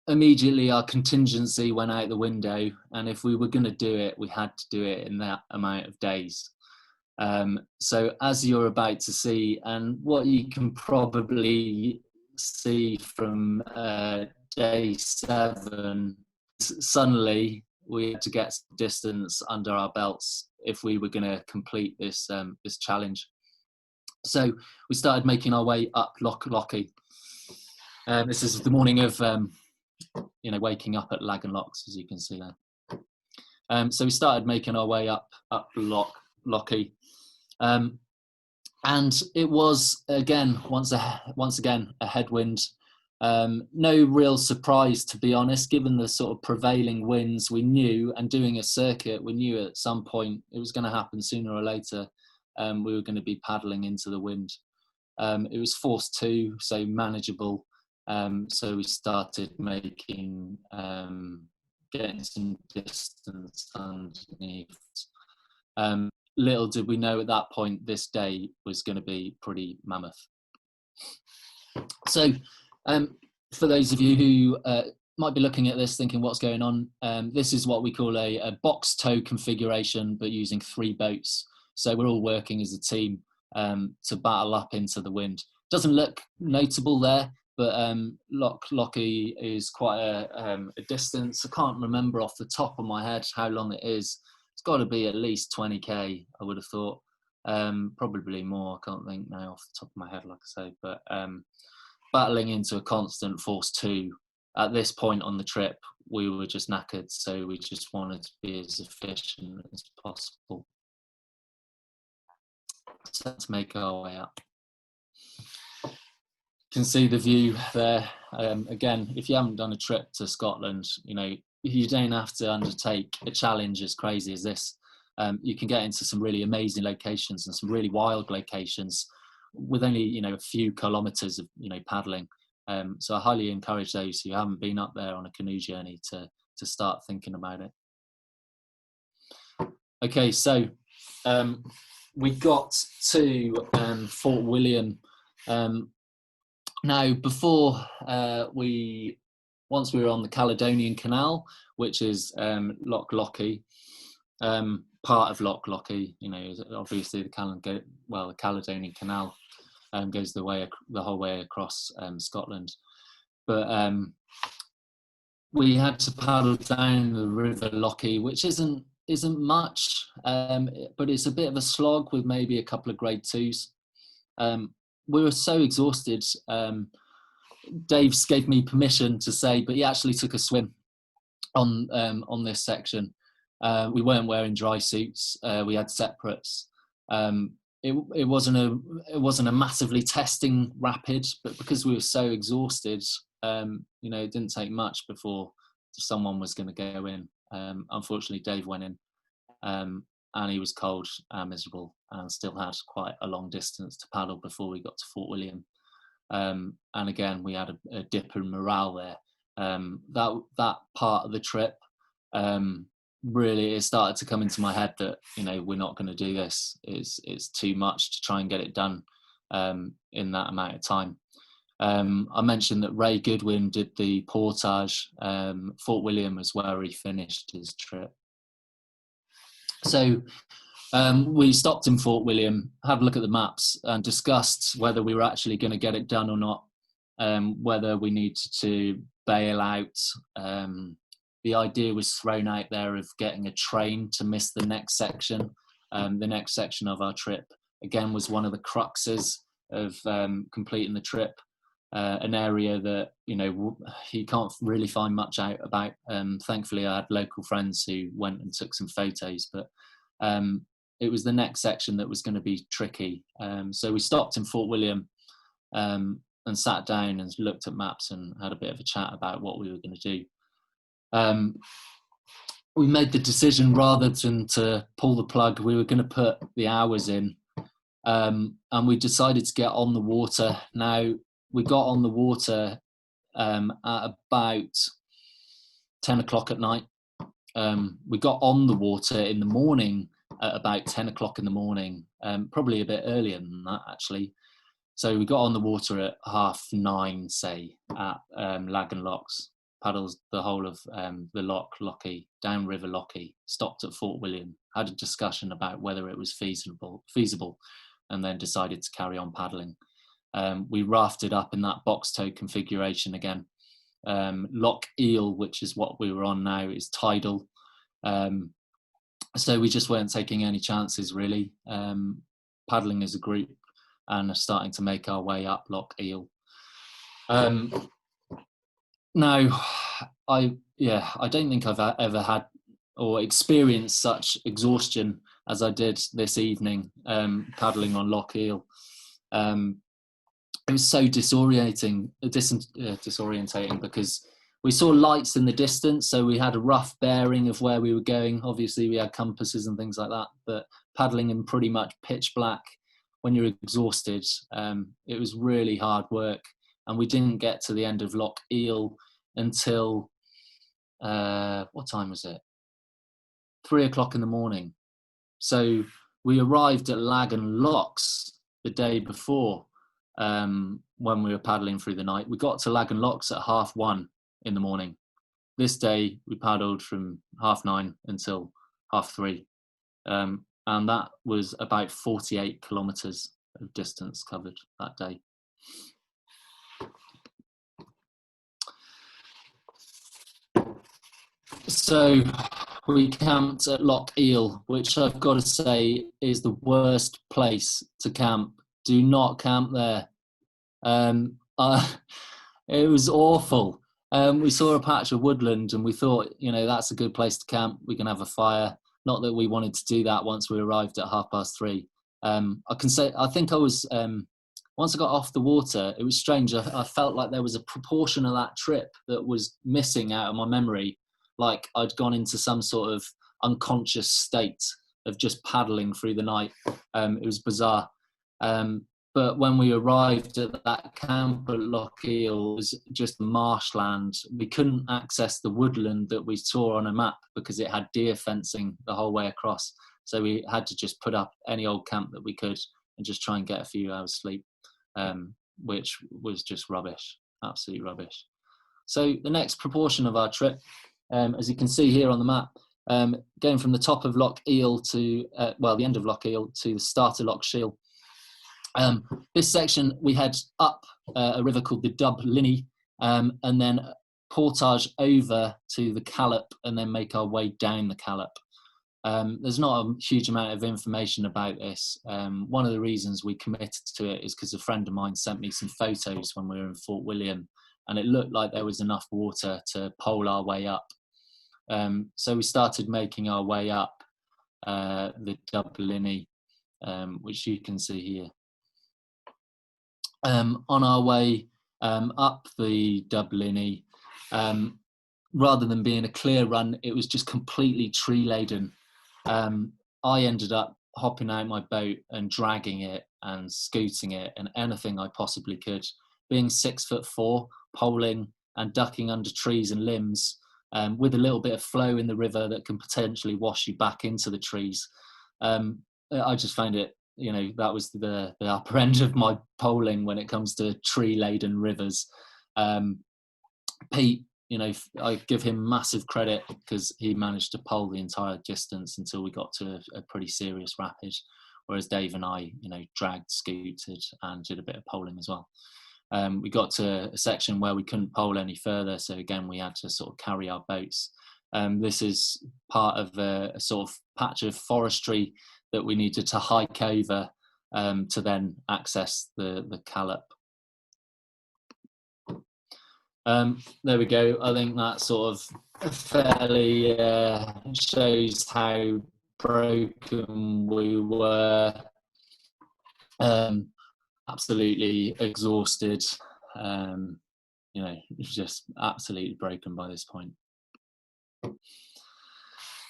immediately our contingency went out the window, and if we were going to do it, we had to do it in that amount of days. So as you're about to see, and what you can probably see from day 7, suddenly we had to get some distance under our belts if we were going to complete this this challenge. So we started making our way up Loch Lochy. This is the morning of you know, waking up at Lagan Locks, as you can see there. So we started making our way up Loch Lochy, and it was again once again a headwind. No real surprise, to be honest, given the sort of prevailing winds. We knew, and doing a circuit, we knew at some point it was going to happen sooner or later. We were going to be paddling into the wind. It was force 2, so manageable. So we started making, getting some distance underneath. Little did we know at that point this day was going to be pretty mammoth. So for those of you who might be looking at this thinking what's going on, this is what we call a box tow configuration, but using 3 boats. So we're all working as a team to battle up into the wind. Doesn't look notable there, but Loch Lochy is quite a distance. I can't remember off the top of my head how long it is. It's got to be at least 20k, I would have thought. Probably more, I can't think now off the top of my head, like I say. But battling into a constant force 2, at this point on the trip, we were just knackered, so we just wanted to be as efficient as possible. So let's make our way up. You can see the view there. Again, if you haven't done a trip to Scotland, you know, you don't have to undertake a challenge as crazy as this. You can get into some really amazing locations and some really wild locations with only, you know, a few kilometres of, you know, paddling. So I highly encourage those who haven't been up there on a canoe journey to start thinking about it. Okay, so we got to Fort William. Now, before once we were on the Caledonian Canal, which is Loch Lochy, part of Loch Lochy, you know, obviously the Caledonian Canal goes the whole way across Scotland, but we had to paddle down the River Lochy, which isn't isn't much, but it's a bit of a slog with maybe a couple of grade 2s. We were so exhausted. Dave gave me permission to say, but he actually took a swim on this section. We weren't wearing dry suits. We had separates. It wasn't a massively testing rapid, but because we were so exhausted, it didn't take much before someone was going to go in. Unfortunately, Dave went in, and he was cold and miserable, and still had quite a long distance to paddle before we got to Fort William. And again, we had a dip in morale there. That part of the trip, really, it started to come into my head that we're not going to do this. It's too much to try and get it done in that amount of time. I mentioned that Ray Goodwin did the portage. Fort William is where he finished his trip. So we stopped in Fort William, had a look at the maps, and discussed whether we were actually going to get it done or not, whether we needed to bail out. The idea was thrown out there of getting a train to miss the next section. The next section of our trip, again, was one of the cruxes of completing the trip. An area that you can't really find much out about. Thankfully, I had local friends who went and took some photos, but it was the next section that was going to be tricky. So we stopped in Fort William and sat down and looked at maps and had a bit of a chat about what we were going to do. We made the decision, rather than to pull the plug, we were going to put the hours in, and we decided to get on the water. Now, we got on the water at about 10 o'clock at night. We got on the water in the morning at about 10 o'clock in the morning, probably a bit earlier than that, actually. So we got on the water at 9:30, say, at Lagan Locks, paddled the whole of the Lockie, downriver Lockie, stopped at Fort William, had a discussion about whether it was feasible, and then decided to carry on paddling. We rafted up in that box tow configuration again. Loch Eel, which is what we were on now, is tidal. So we just weren't taking any chances, really, paddling as a group and starting to make our way up Loch Eel. Now, I don't think I've ever had or experienced such exhaustion as I did this evening, paddling on Loch Eel. It was so disorientating because we saw lights in the distance, so we had a rough bearing of where we were going. Obviously, we had compasses and things like that, but paddling in pretty much pitch black when you're exhausted, it was really hard work. And we didn't get to the end of Loch Eel until, what time was it? 3 o'clock in the morning. So we arrived at Lagan Locks the day before. When we were paddling through the night, we got to Lagan Locks at 1:30 in the morning. This day we paddled from 9:30 until 3:30, and that was about 48 kilometres of distance covered that day. So we camped at Loch Eel, which I've got to say is the worst place to camp. Do not camp there. It was awful. We saw a patch of woodland and we thought, that's a good place to camp. We can have a fire. Not that we wanted to do that once we arrived at 3:30. I can say, I think I was, once I got off the water, it was strange. I felt like there was a proportion of that trip that was missing out of my memory. Like I'd gone into some sort of unconscious state of just paddling through the night. It was bizarre. But when we arrived at that camp at Loch Eel, it was just marshland. We couldn't access the woodland that we saw on a map because it had deer fencing the whole way across. So we had to just put up any old camp that we could and just try and get a few hours sleep, which was just rubbish, absolute rubbish. So the next proportion of our trip, as you can see here on the map, going from the top of Loch Eel to, the end of Loch Eel to the start of Loch Shiel. This section, we head up a river called the Dub Linney, and then portage over to the Callop and then make our way down the Callop. There's not a huge amount of information about this. One of the reasons we committed to it is because a friend of mine sent me some photos when we were in Fort William, and it looked like there was enough water to pole our way up. So we started making our way up the Dublini, which you can see here. On our way up the Dublini, rather than being a clear run, it was just completely tree laden. I ended up hopping out my boat and dragging it and scooting it and anything I possibly could. Being 6'4", poling and ducking under trees and limbs, with a little bit of flow in the river that can potentially wash you back into the trees. I just found it, you know, that was the upper end of my poling when it comes to tree-laden rivers. Pete, you know, I give him massive credit because he managed to pole the entire distance until we got to a pretty serious rapid, whereas Dave and I, you know, dragged, scooted and did a bit of poling as well. We got to a section where we couldn't pole any further, so again we had to sort of carry our boats. This is part of a sort of patch of forestry that we needed to hike over to then access the Callop. There we go. I think that sort of fairly shows how broken we were. Absolutely exhausted. You know, just absolutely broken by this point.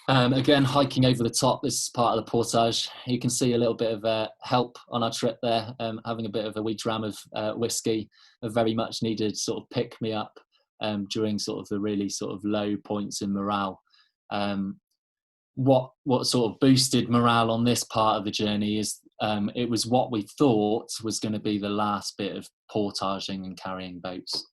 Again, hiking over the top, this is part of the portage. You can see a little bit of help on our trip there, having a bit of a wee dram of whiskey, a very much needed sort of pick me up during sort of the really sort of low points in morale. What sort of boosted morale on this part of the journey is it was what we thought was going to be the last bit of portaging and carrying boats.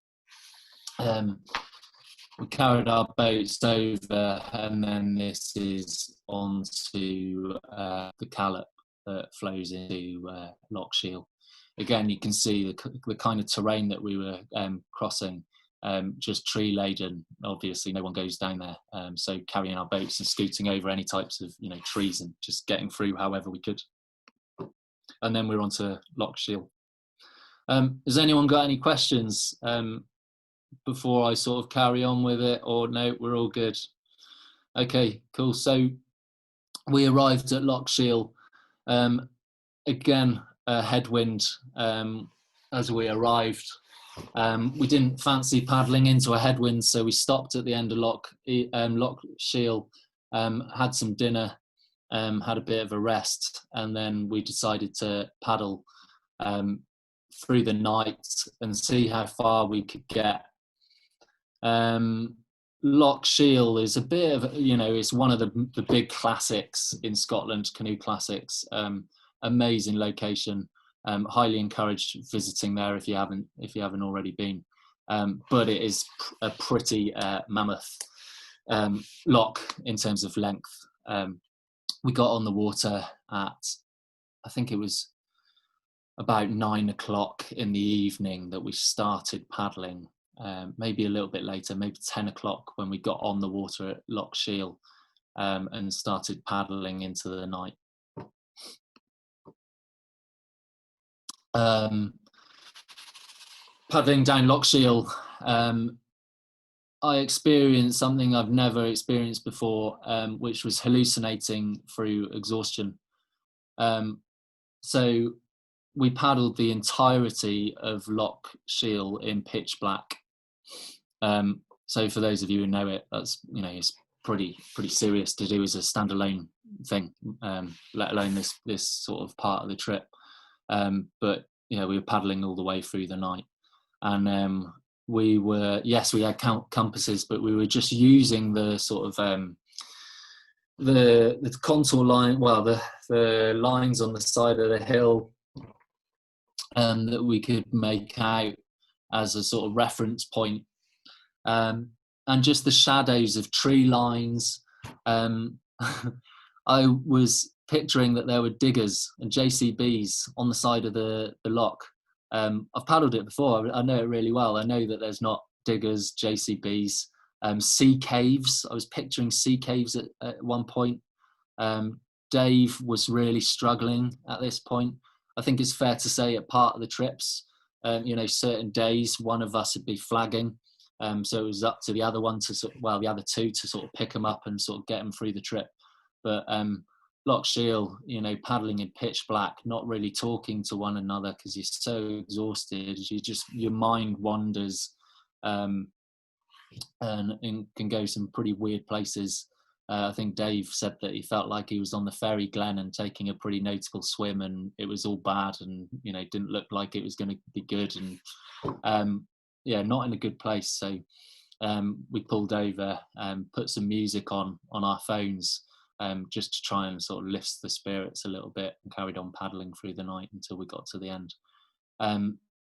We carried our boats over, and then this is onto the Callop that flows into Loch Shiel. Again, you can see the kind of terrain that we were crossing, just tree laden. Obviously, no one goes down there, so carrying our boats and scooting over any types of, you know, trees and just getting through however we could. And then we're onto Loch Shiel. Has anyone got any questions before I sort of carry on with it, or no, we're all good? Okay, cool. So we arrived at Loch Shiel. Again, a headwind as we arrived. We didn't fancy paddling into a headwind, so we stopped at the end of Loch Shiel, had some dinner, had a bit of a rest, and then we decided to paddle through the night and see how far we could get. Loch Shiel is a bit of, you know, it's one of the big classics in Scotland, canoe classics. Amazing location. Highly encouraged visiting there if you haven't already been. But it is a pretty mammoth loch in terms of length. We got on the water at, I think it was about 9 o'clock in the evening that we started paddling. Maybe a little bit later, maybe 10 o'clock when we got on the water at Loch Shiel and started paddling into the night. Paddling down Loch Shiel, I experienced something I've never experienced before, which was hallucinating through exhaustion. So we paddled the entirety of Loch Shiel in pitch black. So for those of you who know it, that's, you know, it's pretty serious to do as a standalone thing, let alone this sort of part of the trip. But you know, we were paddling all the way through the night, and we had compasses, but we were just using the sort of the contour line, well, the lines on the side of the hill that we could make out as a sort of reference point, and just the shadows of tree lines. I was picturing that there were diggers and JCBs on the side of the loch. I've paddled it before, I know it really well. I know that there's not diggers, JCBs, sea caves. I was picturing sea caves at one point. Dave was really struggling at this point. I think it's fair to say at part of the trips, certain days one of us would be flagging. So it was up to the other one the other two to sort of pick them up and sort of get them through the trip. But Loch Shiel, paddling in pitch black, not really talking to one another because you're so exhausted. Your mind wanders and can go some pretty weird places. I think Dave said that he felt like he was on the Fairy Glen and taking a pretty notable swim, and it was all bad and, didn't look like it was going to be good. And not in a good place. So we pulled over and put some music on our phones just to try and sort of lift the spirits a little bit, and carried on paddling through the night until we got to the end.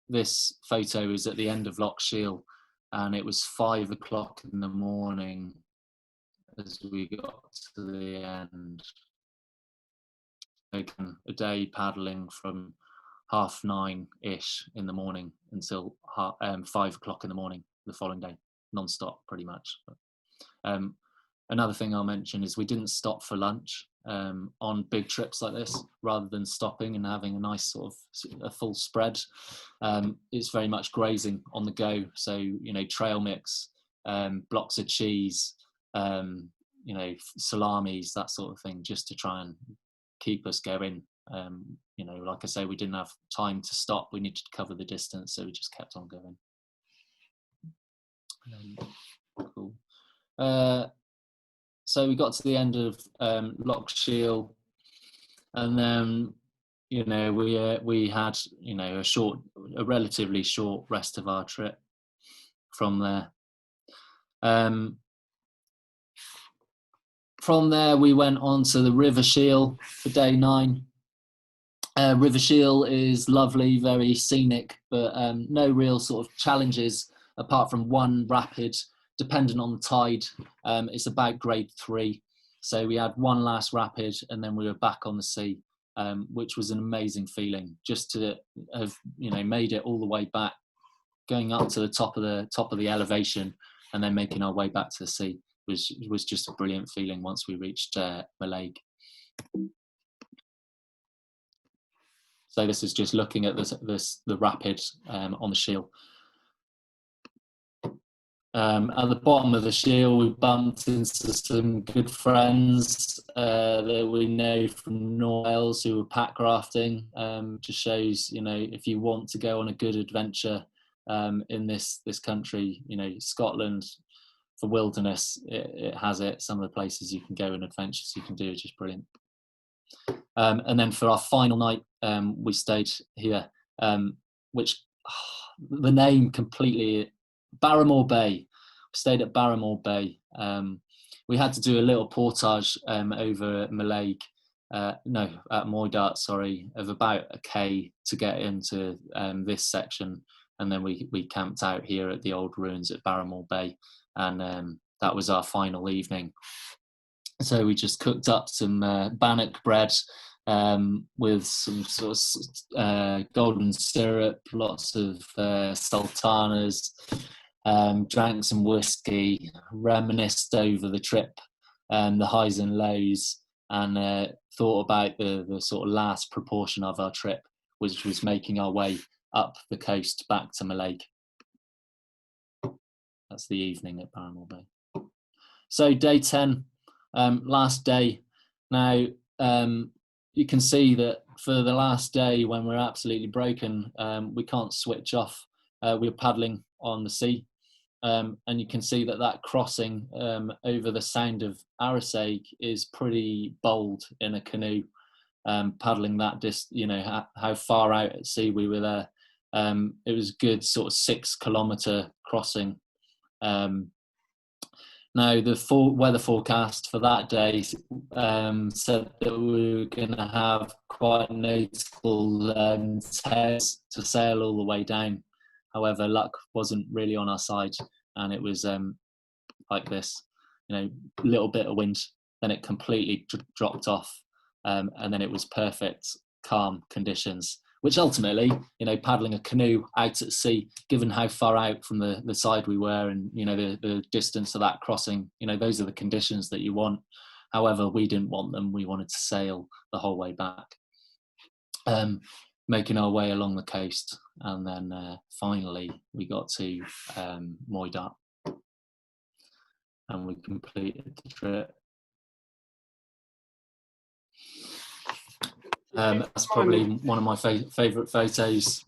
This photo is at the end of Loch Shiel, and it was 5 o'clock in the morning as we got to the end. Again, a day paddling from 9:30ish in the morning until 5 o'clock in the morning the following day, non-stop pretty much. Another thing I'll mention is we didn't stop for lunch on big trips like this. Rather than stopping and having a nice sort of a full spread, it's very much grazing on the go. So, trail mix, blocks of cheese, salamis, that sort of thing, just to try and keep us going. Like I say, we didn't have time to stop. We needed to cover the distance, so we just kept on going. Cool. So we got to the end of Loch Shiel, and then we had a relatively short rest of our trip from there. From there we went on to the River Shiel for day 9. River Shiel is lovely, very scenic, but no real sort of challenges apart from one rapid. Dependent on the tide, it's about grade 3. So we had one last rapid, and then we were back on the sea, which was an amazing feeling. Just to have made it all the way back, going up to the top of the elevation, and then making our way back to the sea was just a brilliant feeling once we reached Mallaig. So this is just looking at the rapid on the Shiel. At the bottom of the Shiel, we bumped into some good friends that we know from North Wales who were pack rafting. Just shows, if you want to go on a good adventure in this country, Scotland, for wilderness, it has it. Some of the places you can go and adventures you can do are just brilliant. And then for our final night, we stayed here, which the name completely... Barrymore Bay. We stayed at Barrymore Bay. We had to do a little portage over Mallaig, at Moydart, of about a K to get into this section, and then we camped out here at the old ruins at Barrymore Bay, and that was our final evening. So we just cooked up some bannock bread with some sort of golden syrup, lots of sultanas, drank some whiskey, reminisced over the trip, the highs and lows, and thought about the sort of last proportion of our trip, which was making our way up the coast back to Mallaig. That's the evening at Barrymore Bay. So day 10, last day. Now, you can see that for the last day, when we're absolutely broken, we can't switch off. We're paddling on the sea. And you can see that crossing over the Sound of Arisaig is pretty bold in a canoe. Paddling that how far out at sea we were there. It was a good sort of 6 kilometre crossing. Now the weather forecast for that day said that we were going to have quite notable tears to sail all the way down. However, luck wasn't really on our side, and it was like this, a little bit of wind, then it completely dropped off, and then it was perfect calm conditions, which ultimately, paddling a canoe out at sea, given how far out from the side we were, and the distance of that crossing, those are the conditions that you want. However, we didn't want them. We wanted to sail the whole way back, making our way along the coast. And then finally we got to Moydap, and we completed the trip. That's probably one of my favourite photos.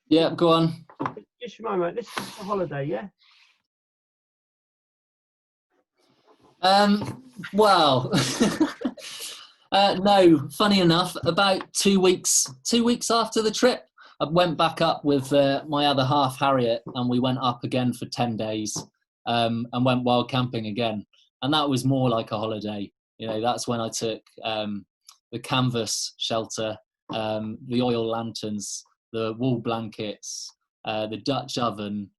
Yeah, go on. Just remind me, this is a holiday, yeah? Well, no, funny enough, about 2 weeks after the trip, I went back up with my other half, Harriet, and we went up again for 10 days and went wild camping again. And that was more like a holiday. You know, that's when I took the canvas shelter, the oil lanterns, the wool blankets, the Dutch oven,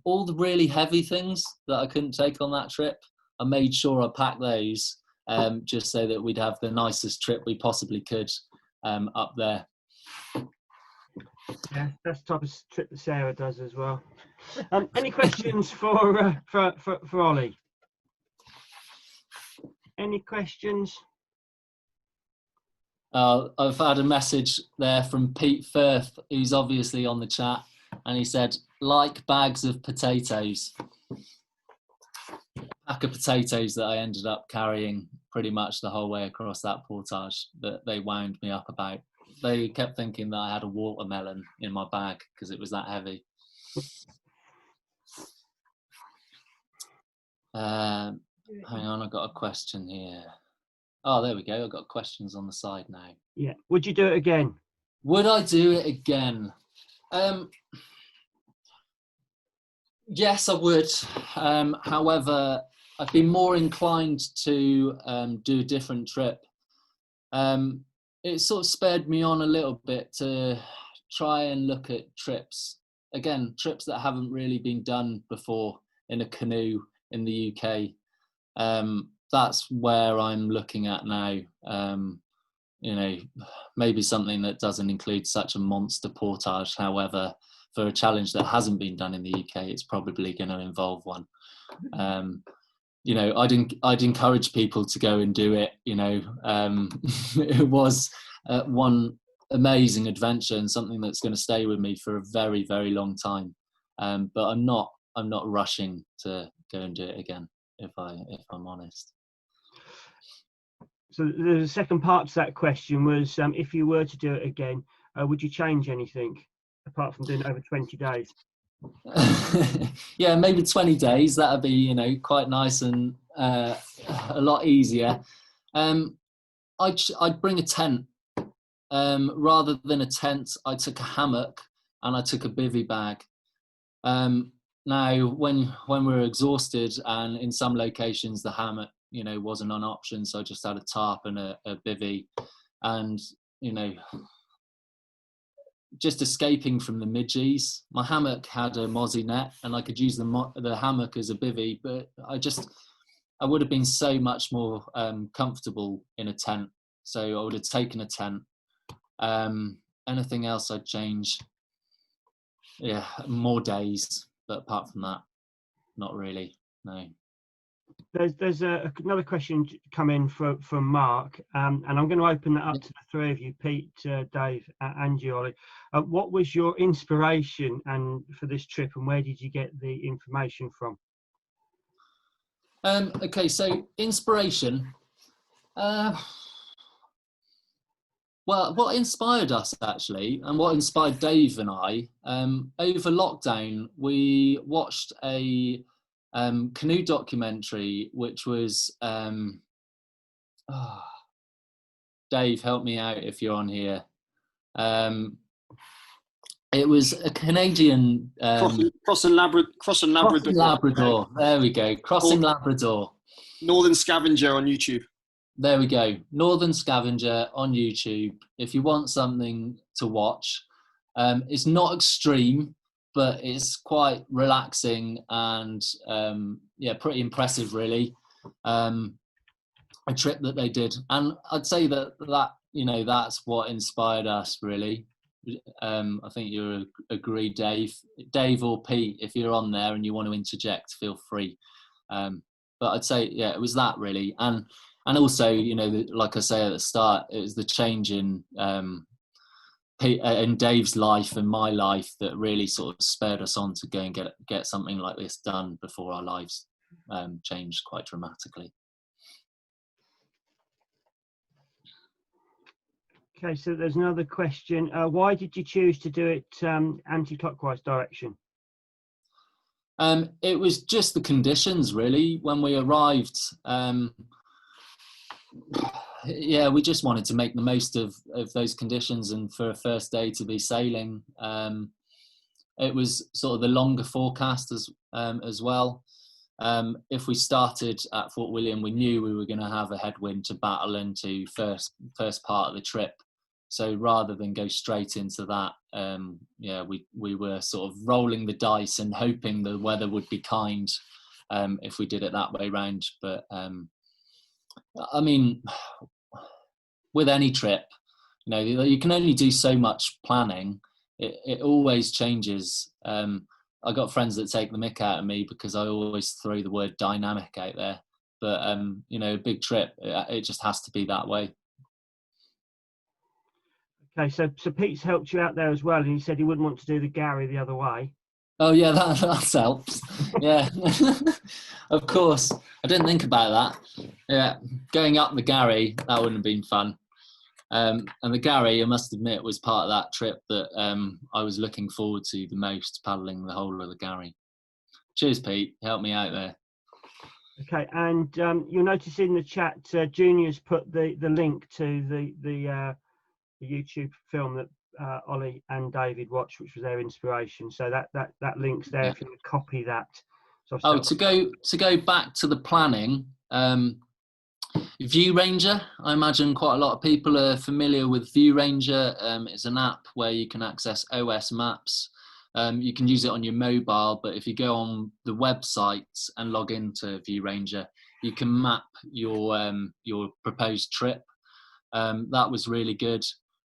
all the really heavy things that I couldn't take on that trip. I made sure I packed those just so that we'd have the nicest trip we possibly could up there. Yeah, that's the type of trip that Sarah does as well. Any questions for Ollie? Any questions? I've had a message there from Pete Firth, who's obviously on the chat, and he said, like bags of potatoes. Pack of potatoes that I ended up carrying pretty much the whole way across that portage that they wound me up about. They kept thinking that I had a watermelon in my bag because it was that heavy. Hang on, I've got a question here. Oh, there we go. I've got questions on the side now. Yeah. Would you do it again? Would I do it again? Yes, I would. However, I'd be more inclined to do a different trip. It sort of spurred me on a little bit to try and look at trips. Again, trips that haven't really been done before in a canoe in the UK. That's where I'm looking at now. You know, maybe something that doesn't include such a monster portage. However, for a challenge that hasn't been done in the UK, it's probably going to involve one. You know, I'd encourage people to go and do it. You know, it was one amazing adventure and something that's going to stay with me for a very, very long time. But I'm not rushing to go and do it again, if I'm honest. So the second part to that question was, if you were to do it again, would you change anything apart from doing it over 20 days? Yeah, maybe 20 days. That'd be, you know, quite nice and a lot easier. I'd bring a tent. Rather than a tent, I took a hammock and I took a bivvy bag. Now, when we were exhausted, and in some locations the hammock, you know, wasn't an option, so I just had a tarp and a bivvy, and you know, just escaping from the midges. My hammock had a mozzie net, and I could use the hammock as a bivvy, but I would have been so much more comfortable in a tent. So I would have taken a tent. Anything else I'd change? Yeah, more days, but apart from that, not really. No. There's another question come in from Mark, and I'm going to open that up to the three of you, Pete, Dave, and you, Ollie. What was your inspiration for this trip, and where did you get the information from? Okay, so inspiration. Well, what inspired us actually, and what inspired Dave and I, over lockdown, we watched a canoe documentary, which was, Dave, help me out if you're on here. It was a Canadian Crossing Labrador. There we go. Crossing Labrador. Northern Scavenger on YouTube. There we go. Northern Scavenger on YouTube. If you want something to watch, it's not extreme, but it's quite relaxing and yeah, pretty impressive really. A trip that they did, and I'd say that you know, that's what inspired us really. I think you agree, Dave or Pete. If you're on there and you want to interject, feel free. but I'd say, yeah, it was that really. And also, you know, like I say at the start, it was the change in Dave's life and my life that really sort of spurred us on to go and get something like this done before our lives changed quite dramatically. Okay, so there's another question. Why did you choose to do it anti-clockwise direction? It was just the conditions, really. When we arrived, yeah, we just wanted to make the most of those conditions, and for a first day to be sailing. It was sort of the longer forecast as well. If we started at Fort William, we knew we were going to have a headwind to battle into first part of the trip. So rather than go straight into that, yeah, we were sort of rolling the dice and hoping the weather would be kind if we did it that way round. But I mean, with any trip, you know, you can only do so much planning. It always changes. I got friends that take the mick out of me because I always throw the word dynamic out there. But you know, a big trip, it just has to be that way. Okay, so Pete's helped you out there as well, and he said he wouldn't want to do the Gary the other way. Oh yeah, that helps. Yeah, of course. I didn't think about that. Yeah, going up the Gary, that wouldn't have been fun. And the Gary, I must admit, was part of that trip that I was looking forward to the most, paddling the whole of the Gary. Cheers, Pete. Help me out there. Okay, and you'll notice in the chat, Junior's put the link to the YouTube film that Ollie and David watched, which was their inspiration. So that link's there, yeah, if you want to copy that. So to go back to the planning, View Ranger, I imagine quite a lot of people are familiar with View Ranger. It's an app where you can access OS maps. You can use it on your mobile, but if you go on the website and log into View Ranger, you can map your proposed trip. That was really good.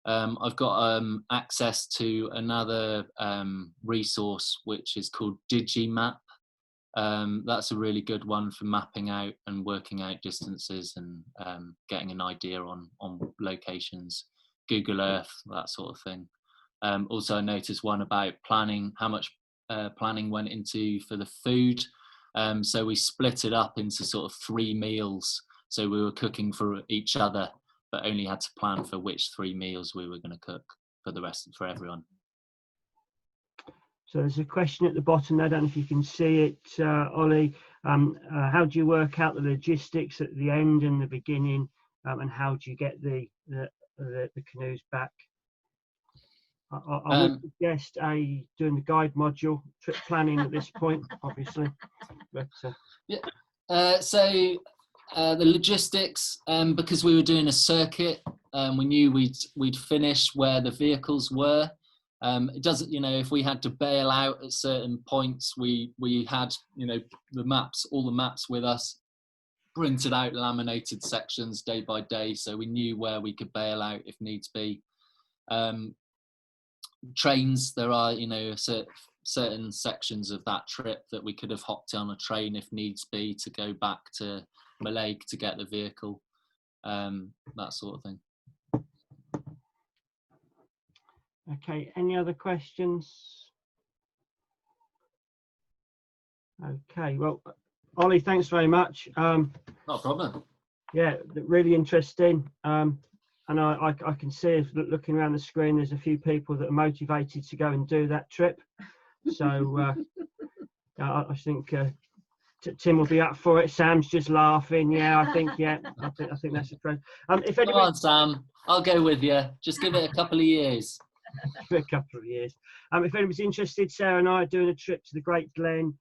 I've got access to another resource which is called Digimap. That's a really good one for mapping out and working out distances and getting an idea on locations. Google Earth, that sort of thing. Also, I noticed one about planning, how much planning went into for the food. So we split it up into sort of 3 meals. So we were cooking for each other, but only had to plan for which 3 meals we were going to cook for everyone. So there's a question at the bottom there. I don't know if you can see it, Ollie. How do you work out the logistics at the end and the beginning, and how do you get the canoes back? I would suggest doing the guide module, trip planning at this point, obviously. But yeah. So the logistics, because we were doing a circuit, we knew we'd finish where the vehicles were. It doesn't, you know, if we had to bail out at certain points, we had, you know, all the maps with us, printed out laminated sections day by day, so we knew where we could bail out if needs be. Trains, there are, you know, certain sections of that trip that we could have hopped on a train if needs be to go back to Mallaig to get the vehicle, that sort of thing. Okay, any other questions? Okay, well, Ollie, thanks very much. Not a problem. Yeah, really interesting. And I can see, looking around the screen, there's a few people that are motivated to go and do that trip. So I think Tim will be up for it. Sam's just laughing. Yeah, I think that's a trend. If anybody, come on, Sam, I'll go with you. Just give it a couple of years. For a couple of years. If anybody's interested, Sarah and I are doing a trip to the Great Glen,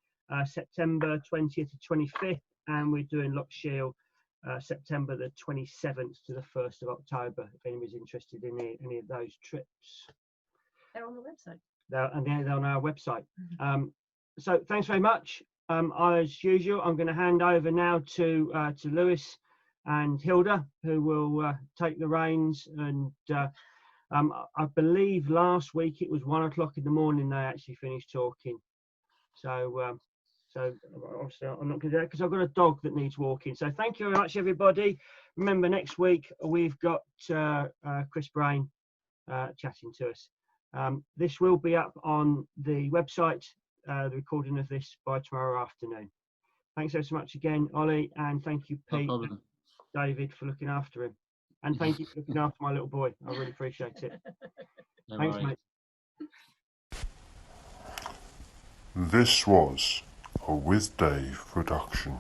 September 20th to 25th, and we're doing Loch Shiel, September the 27th to the 1st of October. If anybody's interested in any of those trips, they're on the website. They're on our website. So thanks very much. As usual, I'm going to hand over now to Lewis and Hilda, who will take the reins. And I believe last week it was 1 o'clock in the morning they actually finished talking. So So obviously I'm not going to do that because I've got a dog that needs walking. So thank you very much, everybody. Remember, next week we've got Chris Brain chatting to us. This will be up on the website, the recording of this, by tomorrow afternoon. Thanks so much again, Ollie, and thank you, Pete and David, for looking after him. And thank you for looking after my little boy. I really appreciate it. No Thanks, worries. mate. This was a With Dave production.